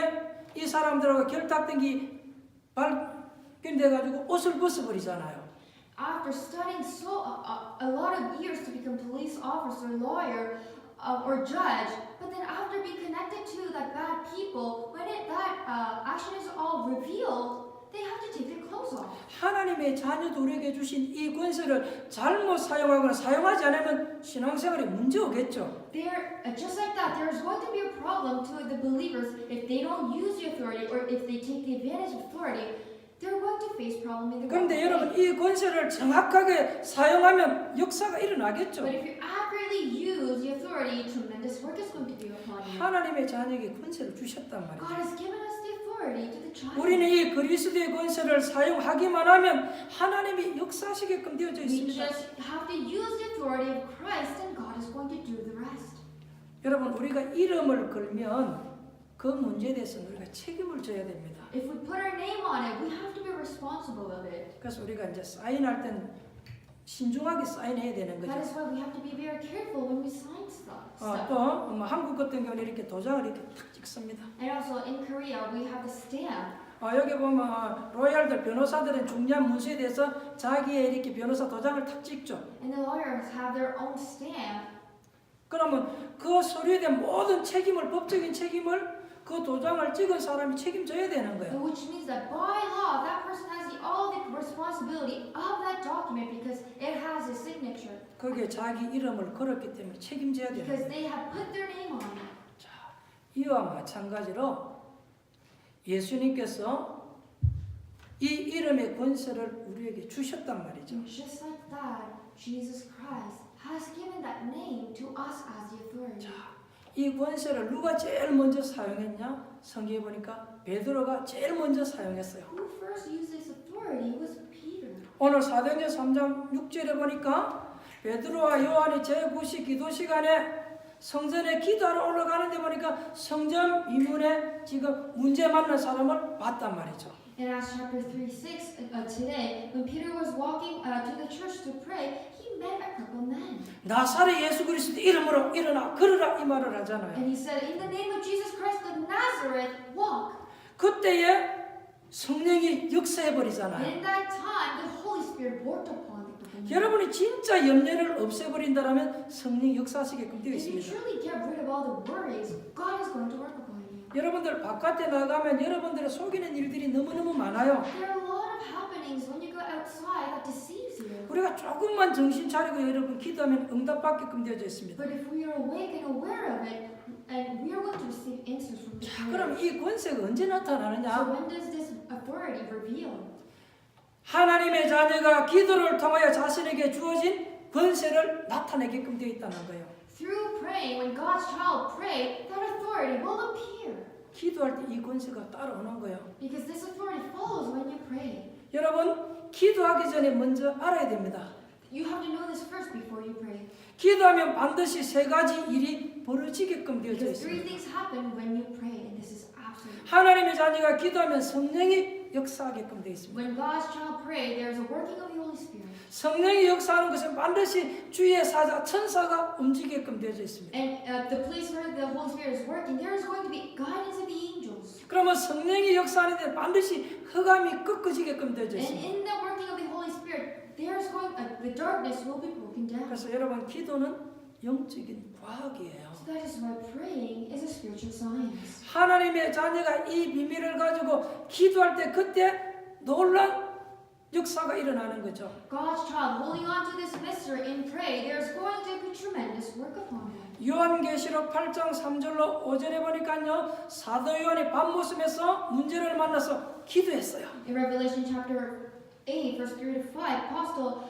이 사람들하고 결탁된 게 발견돼가지고 옷을 벗어버리잖아요. After studying a lot of years to become police officer, lawyer, or judge, but then after being connected to that bad people, when that action is all revealed, they have to take their clothes off. 하나님의 자녀도 우리에게 주신 이 권세를 잘못 사용하거나 사용하지 않으면 신앙생활에 문제 오겠죠. Just like that, there's going to be a problem to the believers if they don't use the authority or if they take the advantage of authority. They're going to face problem in the 그런데 world. 여러분 이 권세를 정확하게 사용하면 역사가 일어나겠죠. But if you accurately use the authority, tremendous work is going to be upon you. 하나님의 자녀에게 권세를 주셨단 God 말이죠. has given us the authority to the child. 우리는 이 그리스도의 권세를 사용하기만 하면 하나님이 역사하시게끔 되어져 We 있습니다. just have to use the authority of Christ and God is going to do the rest. 여러분 우리가 이름을 걸면 그 문제에 대해서는 우리가 책임을 져야 됩니다. If we put our name on it, we have to be responsible of it. 그래서 우리가 이제 사인할 때는 신중하게 사인해야 되는 That 거죠. is why we have to be very careful when we sign stuff. 또 한국 같은 경우는 이렇게 도장을 이렇게 탁 찍습니다. And also in Korea, we have the stamp. 여기 보면 로얄들 변호사들은 중요한 문서에 대해서 자기의 이렇게 변호사 도장을 탁 찍죠. And the lawyers have their own stamp. 그러면 그 서류에 대한 모든 책임을 법적인 책임을 그 도장을 찍은 사람이 책임져야 되는 거예요. Which means that by law, that person has all the responsibility of that document because it has a signature. 거기에 자기 이름을 걸었기 때문에 책임져야 되는 Because 거예요. they have put their name on it. 자, 이와 마찬가지로 예수님께서 이 이름의 권세를 우리에게 주셨단 말이죠. And just like that, Jesus Christ has given that name to us as the authority. 자, 이 권세를 누가 제일 먼저 사용했냐? 성경에 보니까 베드로가 제일 먼저 사용했어요. Who first used this authority was Peter. 오늘 사도행전 3장 6절에 보니까 베드로와 요한이 제9시 기도 시간에 성전에 기도하러 올라가는데 보니까 성전 이문에 지금 문제 만난 사람을 봤단 말이죠. In Acts chapter 3:6 today, when Peter was walking to the church to pray, he met a crippled man. 나사렛 예수 그리스도 이름으로 일어나 걸으라 이 말을 하잖아요. And he said, in the name of Jesus Christ of Nazareth, walk. 그때에 성령이 역사해 And 버리잖아요. in that time, the Holy Spirit worked upon the crippled man. 여러분이 진짜 염려를 없애버린다면 성령 역사하시게끔 되어 If you 있습니다. truly get rid of all the worries, God is going to work upon you. 여러분들 바깥에 나가면 여러분들을 속이는 일들이 너무너무 많아요. There are a lot of happenings when you go outside that deceives you. 우리가 조금만 정신 차리고 여러분 기도하면 응답받게끔 되어져 있습니다. But if we are awake and aware of it, and we are going to receive answers from the 자, Lord. 그럼 이 권세가 언제 So 나타나느냐? when does this authority reveal? 하나님의 자녀가 기도를 통하여 자신에게 주어진 권세를 나타내게끔 되어 있다는 거예요. Through praying, when God's child pray, that authority will appear. 기도할 때 이 권세가 따라오는 거예요. Because this authority follows when you pray. 여러분 기도하기 전에 먼저 알아야 됩니다. You have to know this first before you pray. 기도하면 반드시 세 가지 일이 벌어지게끔 되어져 Because three 있습니다. things happen when you pray, and this is absolute. 하나님의 자녀가 기도하면 성령이 역사하게끔 되어 있습니다. When God's child pray, there is a working of the Holy Spirit. 성령이 역사하는 것은 반드시 주의 사자 천사가 움직이게끔 되어져 있습니다. And at the place where the Holy Spirit is working, there is going to be guidance of the angels. 그러면 성령이 역사하는데 반드시 흑암이 꺾어지게끔 되어져 And 있습니다. in the working of the Holy Spirit, the darkness will be broken down. 그래서 여러분 기도는 영적인 과학이에요. So that is why praying is a spiritual science. 하나님의 자녀가 이 비밀을 가지고 기도할 때 그때 놀란 역사가 일어나는 거죠. God's child holding on to this mystery and pray, there's going to be tremendous work upon them. 요한계시록 8장 3절로 5절에 보니까요 사도 요한이 밤모습에서 문제를 만나서 기도했어요. In Revelation chapter 8, verse 3 to 5, Apostle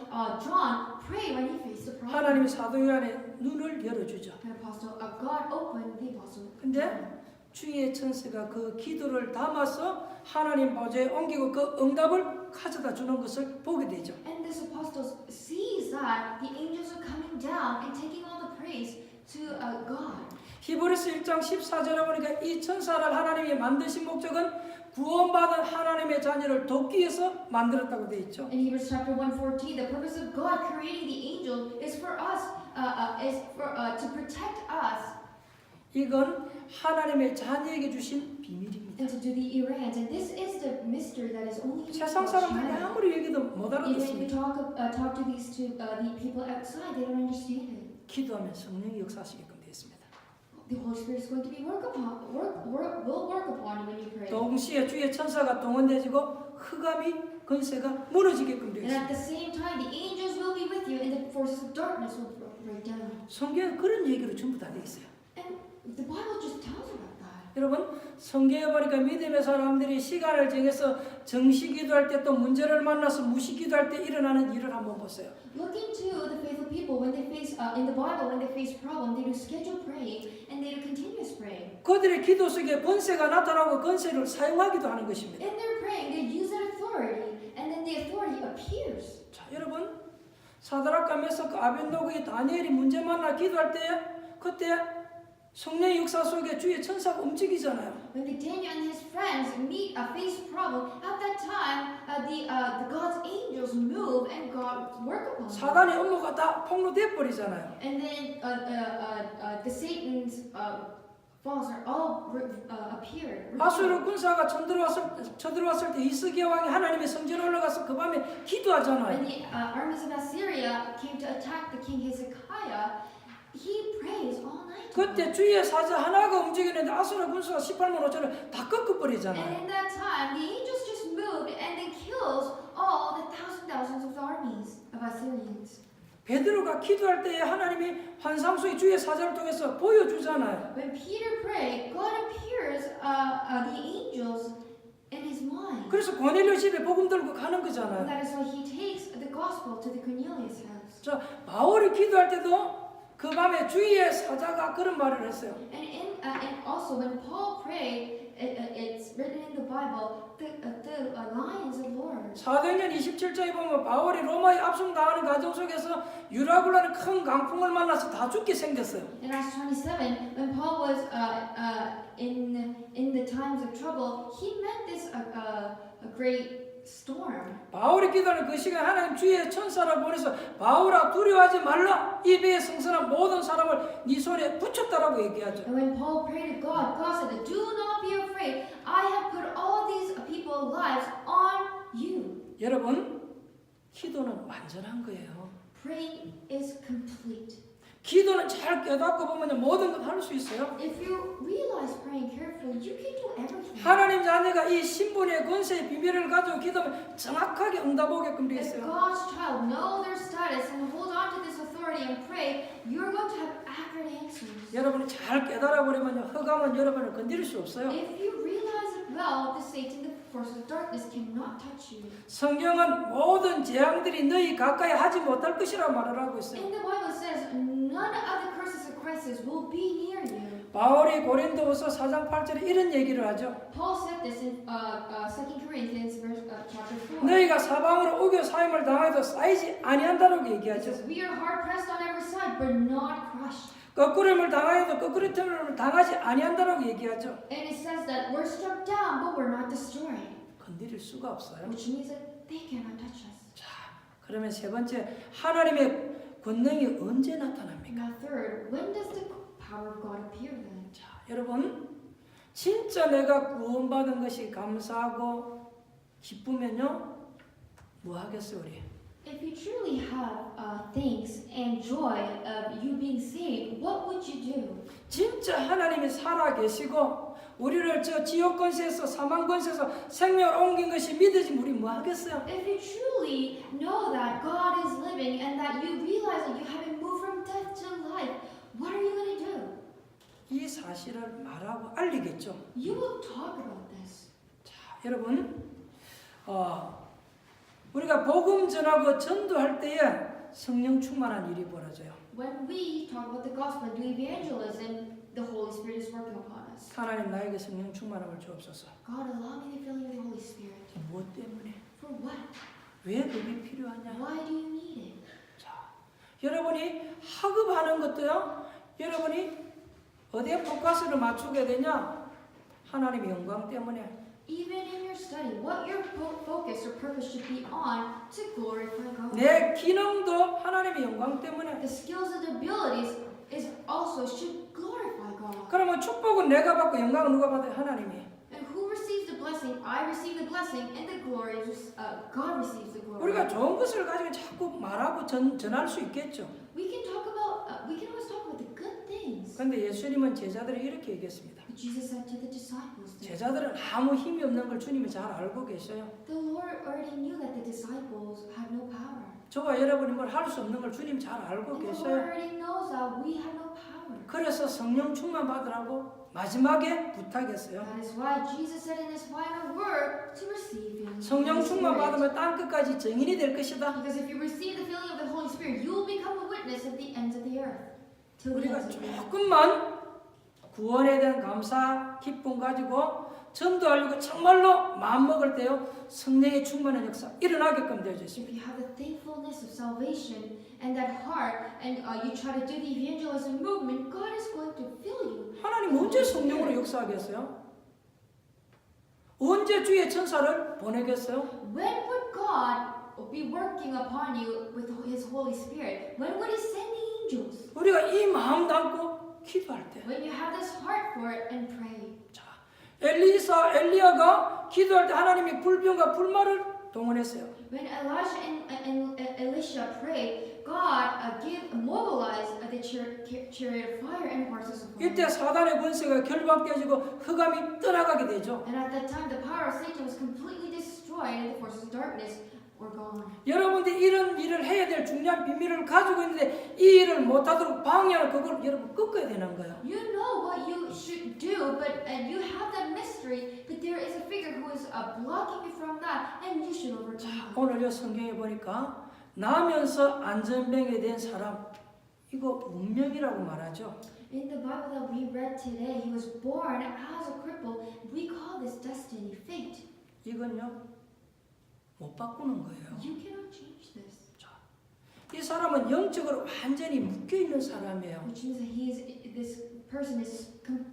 John prayed when he faced the problem. 하나님이 사도 요한의 눈을 열어주죠. And Apostle God opened the Apostle 근데 John. 주의 천사가 그 기도를 담아서 하나님 보좌에 옮기고 그 응답을 가져다 주는 것을 보게 되죠. And this apostle sees that the angels are coming down and taking all the praise to God. 히브리서 1장 14절에 보니까 이 천사를 하나님이 만드신 목적은 구원받은 하나님의 자녀를 돕기 위해서 만들었다고 되어 있죠. In Hebrews chapter 1:14, the purpose of God creating the angel is for us, to protect us 이건 하나님의 자녀에게 주신 비밀입니다. and to do the errands. And this is the mystery that is only for 세상 God's 사람들이 child. 아무리 얘기도 못 Even if you 알아듣습니다. talk to these the people outside, they don't understand it. 기도하면 성령이 역사하시게끔 되어 있습니다. The Holy Spirit is going to be will work upon you when you pray. 동시에 주의 천사가 동원되지고 흑암이 권세가 무너지게끔 되어 And 있습니다. at the same time, the angels will be with you, and the forces of darkness will break down. 성경에 그런 얘기로 전부 다 되어 있어요. And the Bible just tells about that. 여러분 성경에 보니까 믿음의 사람들이 시간을 정해서 정시 기도할 때 또 문제를 만나서 무시 기도할 때 일어나는 일을 한번 보세요. Look into the faithful people when they face in the Bible when they face problem, they do scheduled praying and they do continuous praying. 그들의 기도 속에 권세가 나타나고 권세를 사용하기도 하는 것입니다. In their praying, they use that authority, and then the authority appears. 자, 여러분 사드락과 메삭과 아벤노고의 다니엘이 문제 만나 기도할 때 그때 성령의 역사 속에 주의 천사가 움직이잖아요. When Daniel and his friends face problem, at that time the God's angels move and God work upon them. 사단의 업무가 다 폭로돼 버리잖아요. And then the Satan's falls are all appeared. 아수르 군사가 쳐들어왔을 때 이스기야 왕이 하나님의 성전에 올라가서 그 밤에 기도하잖아요. When the armies of Assyria came to attack the king Hezekiah, he prays all night. 그때 주의 사자 하나가 움직이는데 아수르 군사가 18만 5천을 다 And 꺾어버리잖아요. in that time, the angels just moved and then kills all the thousands of armies of Assyrians. 베드로가 기도할 때에 하나님이 환상 속에 주의 사자를 통해서 보여주잖아요. When Peter prayed, God appears the angels in his mind. 그래서 고넬료 집에 복음 들고 가는 And 거잖아요. that is why he takes the gospel to the Cornelius house. 자, 바울이 기도할 때도 그 밤에 주의 사자가 그런 말을 했어요. And also when Paul prayed, it's written in the Bible, the lions of Lord. 사도행전 27장에 보면 바울이 로마에 압송당하는 과정 속에서 유라굴라는 큰 강풍을 만나서 다 죽게 생겼어요. In Acts 27, when Paul was in the times of trouble, he met this a great storm. 바울이 기도하는 그 시간 하나님 주의 천사를 보내서 바울아 두려워하지 말라 이 배에 승선한 모든 사람을 네 손에 붙였다라고 얘기하죠. And when Paul prayed to God, God said, "Do not be afraid. I have put all these people's lives on you." 여러분 기도는 완전한 거예요. Praying is complete. 기도는 잘 깨닫고 보면 모든 걸 할 수 있어요. If you realize praying carefully, you can do everything. 하나님 자녀가 이 신분의 권세의 비밀을 가지고 기도하면 정확하게 응답오게끔 되어 If 있어요. God's child know their status and hold on to this authority and pray, you're going to have accurate answers. 여러분이 잘 깨달아 버리면 흑암은 여러분을 건드릴 수 없어요. If you realize it well, the Satan, the forces of darkness cannot touch you. 성경은 모든 재앙들이 너희 가까이 하지 못할 것이라 말을 하고 있어요. In the Bible it says, none of the curses of crisis will be near you. 바울이 고린도후서 4장 8절에 이런 얘기를 하죠. Paul said this in 2 Corinthians chapter 4. 너희가 사방으로 우겨 사임을 당해도 쌓이지 아니한다라고 It 얘기하죠. says, we are hard pressed on every side, but not crushed. 거꾸림을 당하여도 거꾸림을 당하지 아니한다라고 얘기하죠. And it says that we're struck down, but we're not destroyed. 건드릴 수가 없어요. Which means that they cannot touch us. 자, 그러면 세 번째 하나님의 권능이 언제 나타납니까? Now third, when does the power of God appear then? 자, 여러분 진짜 내가 구원받은 것이 감사하고 기쁘면요 뭐 하겠어요 우리? If you truly have thanks and joy of you being saved, what would you do? 진짜 하나님이 살아 계시고 우리를 저 지옥 권세에서 사망 권세에서 생명을 옮긴 것이 믿어지면 우리 뭐 하겠어요? If you truly know that God is living and that you realize that you have been moved from death to life, what are you going to do? 이 사실을 말하고 알리겠죠. You will talk about this. 자, 여러분, 우리가 복음 전하고 전도할 때에 성령 충만한 일이 벌어져요. When we talk about the gospel and do evangelism, the Holy Spirit is working upon us. 하나님 나에게 성령 충만함을 주옵소서. God, allow me to fill you with the Holy Spirit. 무엇 때문에? For what? 왜 그게 필요하냐? Why do you need it? 자, 여러분이 학업하는 것도요. 여러분이 어디에 포커스를 맞추게 되냐? 하나님의 영광 때문에. Even in your study, what your focus or purpose should be on to glorify God. 내 기능도 하나님의 영광 때문에. The skills and abilities is also should glorify God. 그러면 축복은 내가 받고 영광은 누가 받아요? 하나님이. And who receives the blessing? I receive the blessing, and the glory is God receives the glory. 우리가 좋은 것을 가지고 자꾸 말하고 전할 수 있겠죠. We can talk about we can always talk about the good things. 그런데 예수님은 제자들이 이렇게 얘기했습니다. But Jesus said to the disciples there, 제자들은 아무 힘이 없는 걸 주님이 잘 알고 계셔요. the Lord already knew that the disciples had no power. 저와 여러분이 뭘 할 수 없는 걸 주님 잘 알고 And the Lord 계셔요. already knows that we have no power. 그래서 성령 충만 받으라고 마지막에 부탁했어요. That is why Jesus said in His final word to receive Him. 성령 충만 받으면 땅 끝까지 증인이 될 것이다. Because if you receive the filling of the Holy Spirit, you will become a witness at the ends of the earth. Till the 우리가 ends of the earth. 조금만 구원에 대한 감사, 기쁨 가지고 전도하려고 정말로 마음먹을 때요 성령의 충만한 역사 일어나게끔 되어져 If 있습니다. you have the thankfulness of salvation and that heart, and you try to do the evangelism movement, God is going to fill you. 하나님 언제 성령으로 역사하겠어요? 언제 주의 천사를 보내겠어요? When would God be working upon you with His Holy Spirit? When would He send the angels? 우리가 이 마음 담고 기도할 때 When you have this heart for it and pray. 엘리야가 기도할 때 하나님이 불병과 불말을 동원했어요. When Elijah and Elisha prayed, God mobilized the chariot of fire and horses of fire. 이때 사단의 권세가 결박되어지고 흑암이 떠나가게 되죠. And at that time, the power of Satan was completely destroyed, and the forces of darkness were gone. 여러분들이 이런 일을 해야 될 중요한 비밀을 가지고 있는데 이 일을 못하도록 방해하는 그걸 여러분 꺾어야 되는 거예요. You know what you should do, but you have that mystery, but there is a figure who is blocking you from that, and you should overcome. 오늘 이 성경에 보니까 나면서 안전병에 대한 사람 이거 운명이라고 말하죠. In the Bible that we read today, he was born as a cripple. We call this destiny, fate. 이건요 못 바꾸는 거예요. You cannot change this. 이 사람은 영적으로 완전히 묶여 있는 사람이에요. Which means that this person is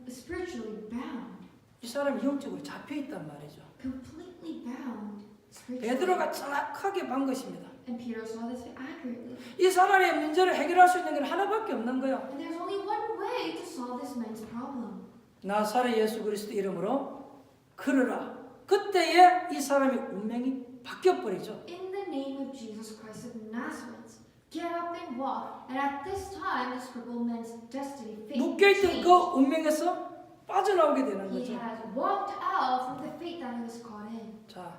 spiritually bound, 이 사람이 영적으로 잡혀 있단 말이죠. completely bound spiritually. 베드로가 정확하게 본 것입니다. And Peter saw this accurately. 이 사람의 문제를 해결할 수 있는 건 하나밖에 없는 거예요. And there's only one way to solve this man's problem. 나사렛 예수 그리스도 이름으로 걸으라. 그때에 이 사람의 운명이 바뀌어 버리죠. In the name of Jesus Christ of Nazareth, get up and walk. And at this time, this crippled man's destiny, fate, 묶여있던 changed. 그 운명에서 빠져나오게 되는 He 거죠. has walked out from the fate that he was caught in. 자,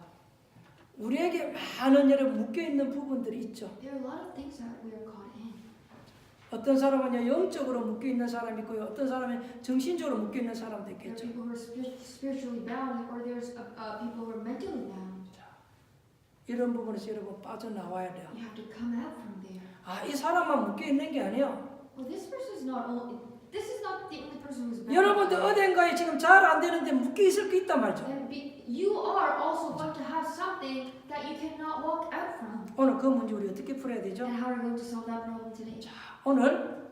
우리에게 많은 여러분 묶여있는 부분들이 있죠. There are a lot of things that we are caught in. 어떤 사람은 영적으로 묶여있는 사람이 있고요. 어떤 사람은 정신적으로 묶여있는 사람도 There are 있겠죠. people who are spiritually bound, or there's people who are mentally bound. 이런 부분에서 여러분 빠져나와야 돼요. You have to come out from there. 아, 이 사람만 묶여있는 게 아니에요. Well, this person is not only. This is not the only person who's bound. 여러분들 어딘가에 지금 잘 안 되는데 묶여있을 게 있단 말이죠. You are also going to have something that you cannot walk out from. 오늘 그 문제 우리 어떻게 풀어야 되죠? And how are we going to solve that problem today? 오늘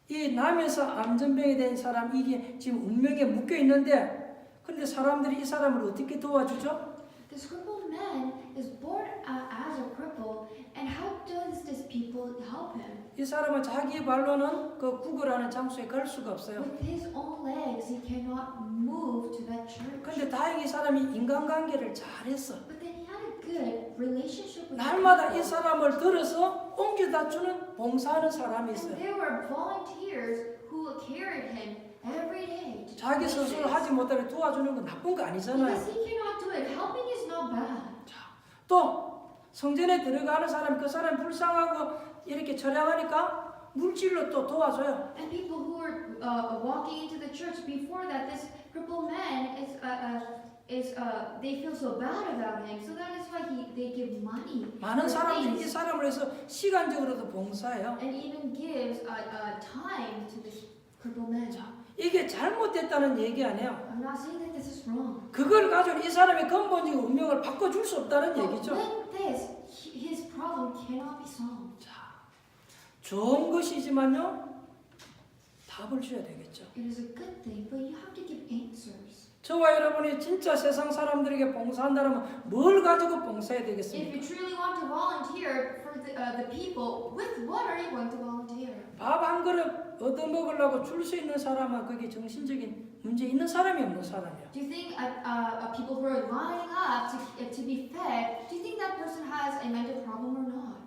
이 나면서 암전병에 대한 사람 이게 지금 운명에 묶여 있는데 근데 사람들이 이 사람을 어떻게 도와주죠? This crippled man is born as a cripple, and how does this people help him? 이 사람은 자기 발로는 그 구걸하는 장소에 갈 수가 없어요. With his own legs, he cannot move to that church. 근데 다행히 이 사람이 인간관계를 잘했어. But then he had a good relationship with 날마다 이 people. 사람을 들어서 옮겨다 주는 봉사하는 사람이 And 있어요. there were volunteers who carried him every day. to 자기 places. 스스로 하지 못하게 도와주는 건 나쁜 거 아니잖아요. Because he cannot do it. Helping is not bad. 또 성전에 들어가는 사람 그 사람 불쌍하고 이렇게 처량하니까 물질로 또 도와줘요. And people who were walking into the church before that, this crippled man they feel so bad about him. So that is why they give money. 많은 for 사람들이 이 things, 사람을 해서 시간적으로도 봉사해요. and even gives time to this crippled man. 이게 잘못됐다는 얘기 아니에요. I'm not saying that this is wrong. 그걸 가지고 이 사람의 근본적인 운명을 바꿔줄 수 없다는 But 얘기죠. with this, his problem cannot be solved. 좋은 것이지만요. 답을 줘야 되겠죠. It is a good thing, but you have to give answers. 저와 여러분이 진짜 세상 사람들에게 봉사한다면 뭘 가지고 봉사해야 If 되겠습니까? you truly want to volunteer for the people, with what are you going to volunteer? 밥 한 그릇 얻어먹으려고 줄 수 있는 사람은 그게 정신적인 문제 있는 사람이 없는 사람이야. Do you think people who are lining up to be fed, do you think that person has a mental problem or not?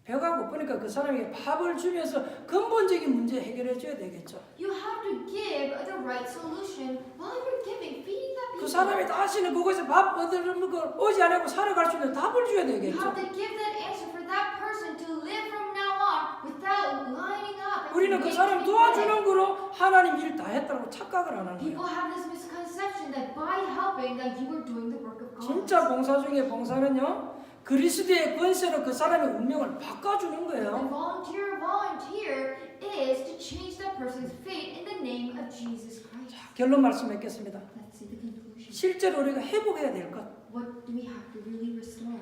배가 고프니까 그 사람에게 밥을 주면서 근본적인 문제 해결해 줘야 되겠죠. You have to give the right solution while you're giving, feeding that 그 people. 사람이 다시는 그곳에 밥 얻으려고 오지 않고 살아갈 수 있는 답을 줘야 You 되겠죠. have to give that answer for that person to live from now on without lining up. and 우리는 그 making 사람 bread. 도와주는 거로 하나님 일 다 했다고 착각을 하는 거예요. People have this misconception that by helping that you are doing the work of God. 진짜 봉사 중에 봉사는요, 그리스도의 권세로 그 사람의 운명을 바꿔주는 And 거예요. volunteer is to change that person's fate in the name of Jesus Christ. 결론 말씀드리겠습니다. Let's see the conclusion. 실제로 우리가 회복해야 될 것. What do we have to really restore?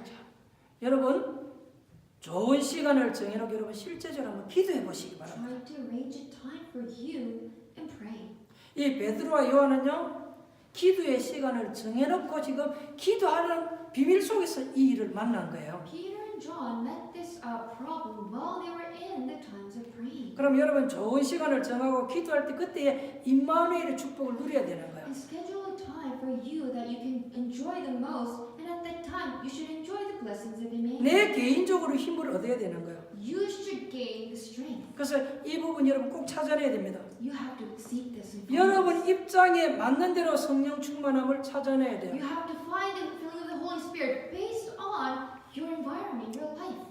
여러분, 좋은 시간을 정해놓고 여러분 실제적으로 한번 기도해 보시기 바랍니다. Try to arrange a time for you and pray. 이 베드로와 요한은요, 기도의 시간을 정해놓고 지금 기도하는 비밀 속에서 이 일을 만난 거예요. Peter and John met this problem while they were in the times of praying. 그럼 여러분 좋은 시간을 정하고 기도할 때 그때에 임마누엘의 축복을 누려야 되는 거예요. And schedule a time for you that you can enjoy the most, and at that time you should enjoy the blessings of Emmanuel. 내 개인적으로 힘을 얻어야 되는 거예요. You should gain the strength. 그래서 이 부분 여러분 꼭 찾아내야 됩니다. You have to seek this. and find 여러분 this. 입장에 맞는 대로 성령 충만함을 찾아내야 돼요. You have to find the filling of the Holy Spirit based on your environment, your life.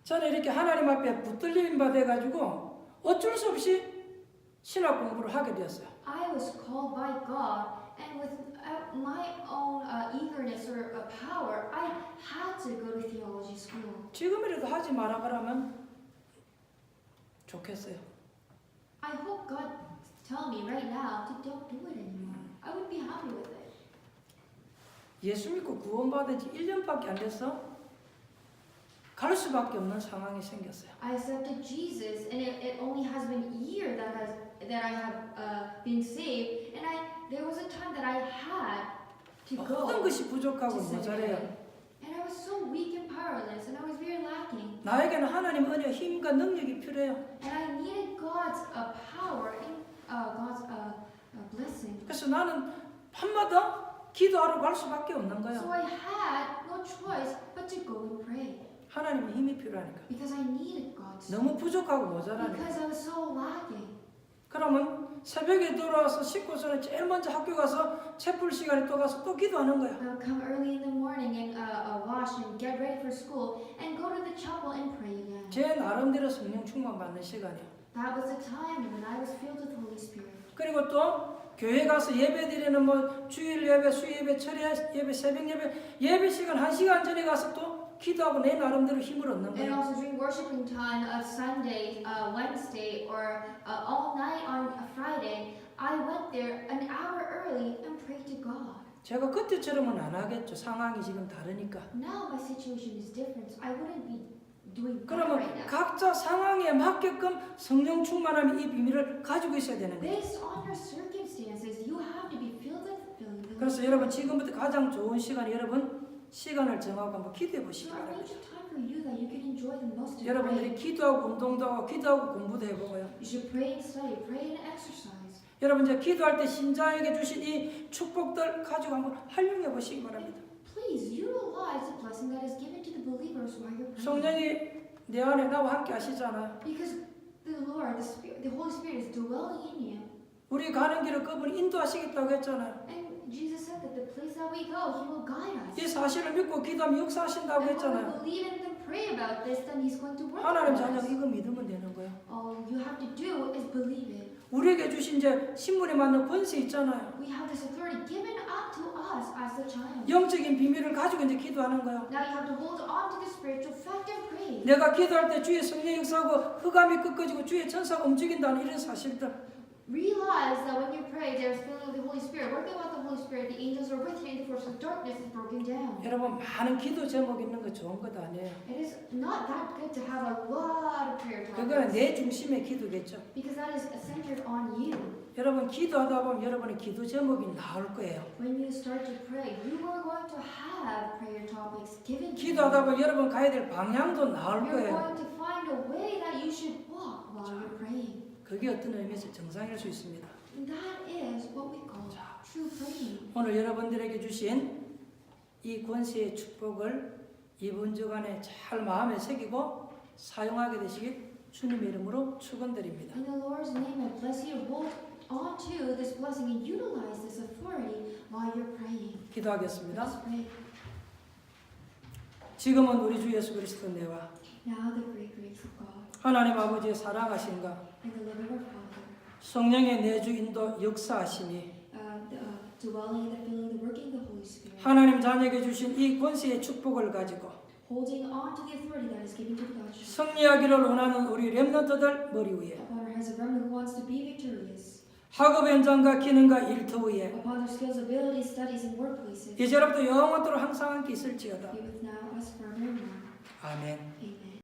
저는 이렇게 하나님 앞에 붙들림 받아가지고 어쩔 수 없이 신학 공부를 하게 되었어요. I was called by God, and without my own eagerness or power, I had to go to theology school. 지금이라도 하지 말아 그러면 좋겠어요. I hope God tell me right now to don't do it anymore. I would be happy with it. 예수 믿고 구원받은 지 1년밖에 안 돼서 갈 수밖에 없는 상황이 생겼어요. I accepted Jesus, and it only has been a year that I have been saved, and there was a time that I had to go 모든 것이 부족하고 to seminary. 모자라요. And I was so weak and powerless, and I was very lacking. 나에게는 하나님 은혜, 힘과 능력이 필요해요. And I needed God's power and God's blessing. 그래서 나는 밤마다 기도하러 갈 수밖에 없는 So 거예요. I had no choice but to go and pray 하나님의 힘이 필요하니까. because I needed God's 너무 부족하고 모자라니까. because I was so lacking. 그러면 새벽에 돌아와서 씻고서는 제일 먼저 학교 가서 채플 시간에 또 가서 또 기도하는 거야. I would come early in the morning and wash and get ready for school and go to the chapel and pray again. 제 나름대로 성령 충만 받는 시간이요. That was the time when I was filled with the Holy Spirit. 그리고 또 교회 가서 예배 드리는 뭐 주일 예배, 수 예배, 철야 예배, 새벽 예배 시간 1시간 전에 가서 또 기도하고 내 나름대로 힘을 얻는 And 거예요. also during worshiping time of Sunday, Wednesday, or all night on a Friday, I went there an hour early and prayed to God. 제가 그때처럼은 안 하겠죠. 상황이 지금 다르니까. Now my situation is different, so I wouldn't be doing that 그러면 right now. 각자 상황에 맞게끔 성령 충만함의 이 비밀을 가지고 있어야 되는 거예요. Based on your circumstances, you have to be filled with the filling of the 그래서 Holy 여러분 Spirit. 지금부터 가장 좋은 시간이 여러분 시간을 정하고 한번 기도해 보시기 So 바랍니다. arrange a time for you that you can enjoy the most and 여러분들이 pray. 기도하고 운동도 하고 기도하고 공부도 해보고요. You should pray and study, pray and exercise. 여러분 이제 기도할 때 신자에게 주신 이 축복들 가지고 한번 활용해 보시기 바랍니다. Please utilize the blessing that is given to the believers while you're praying. 성령이 내 안에 나와 함께 하시잖아요. Because the Lord, the Holy Spirit is dwelling in you. 우리 가는 길을 그분이 인도하시겠다고 했잖아요. And Jesus said that the place that we go, He will guide us. 이 사실을 믿고 기도하면 역사하신다고 And when 했잖아요. we believe and then pray about this, then He's going to work 하나님 for 자녀 us. 이거 믿으면 되는 거예요. All you have to do is believe it. 우리에게 주신 이제 신분에 맞는 권세 있잖아요. We have this authority given up to us as the child. 영적인 비밀을 가지고 이제 기도하는 거예요. Now you have to hold on to the spiritual fact and pray. 내가 기도할 때 주의 성령 역사하고 흑암이 꺾어지고 주의 천사가 움직인다는 이런 사실들. Realize that when you pray, there's filling of the Holy Spirit. Working about the Holy Spirit, the angels are with you, and the force of darkness is broken down. 여러분 많은 기도 제목 있는 거 좋은 것 아니에요. It is not that good to have a lot of prayer 그거는 topics 내 중심의 기도겠죠. because that is centered on you. 여러분 기도하다 보면 여러분의 기도 제목이 나올 거예요. When you start to pray, you are going to have prayer topics given to 기도하다 you. 보면 여러분 가야 될 방향도 나올 You're 거예요. going to find a way that you should walk while you're praying. 그게 어떤 의미에서 정상일 수 있습니다. And that is what we call true praying. 오늘 여러분들에게 주신 이 권세의 축복을 이번 주간에 잘 마음에 새기고 사용하게 되시길 주님의 이름으로 축원드립니다. In the Lord's name, I bless you to hold on to this blessing and utilize this authority while you're praying. 기도하겠습니다. Let's pray. 지금은 우리 주 예수 그리스도 은혜와 Now the great grace of God 하나님 아버지의 사랑하심과 and the love of our Father, 성령의 내주 인도 역사하심이 dwelling and the filling, the working of the Holy Spirit, 하나님 자녀에게 주신 이 권세의 축복을 가지고 holding on to the authority that is given to the God's church, 승리하기를 원하는 우리 렘넌트들 머리 위에 upon our heads of remnant who wants to be victorious, 학업 현장과 기능과 일터 위에 upon their skills, abilities, studies, and workplaces, 이제로부터 영원토록 항상 함께 있을지어다. be with now us forever and more. 아멘. Amen.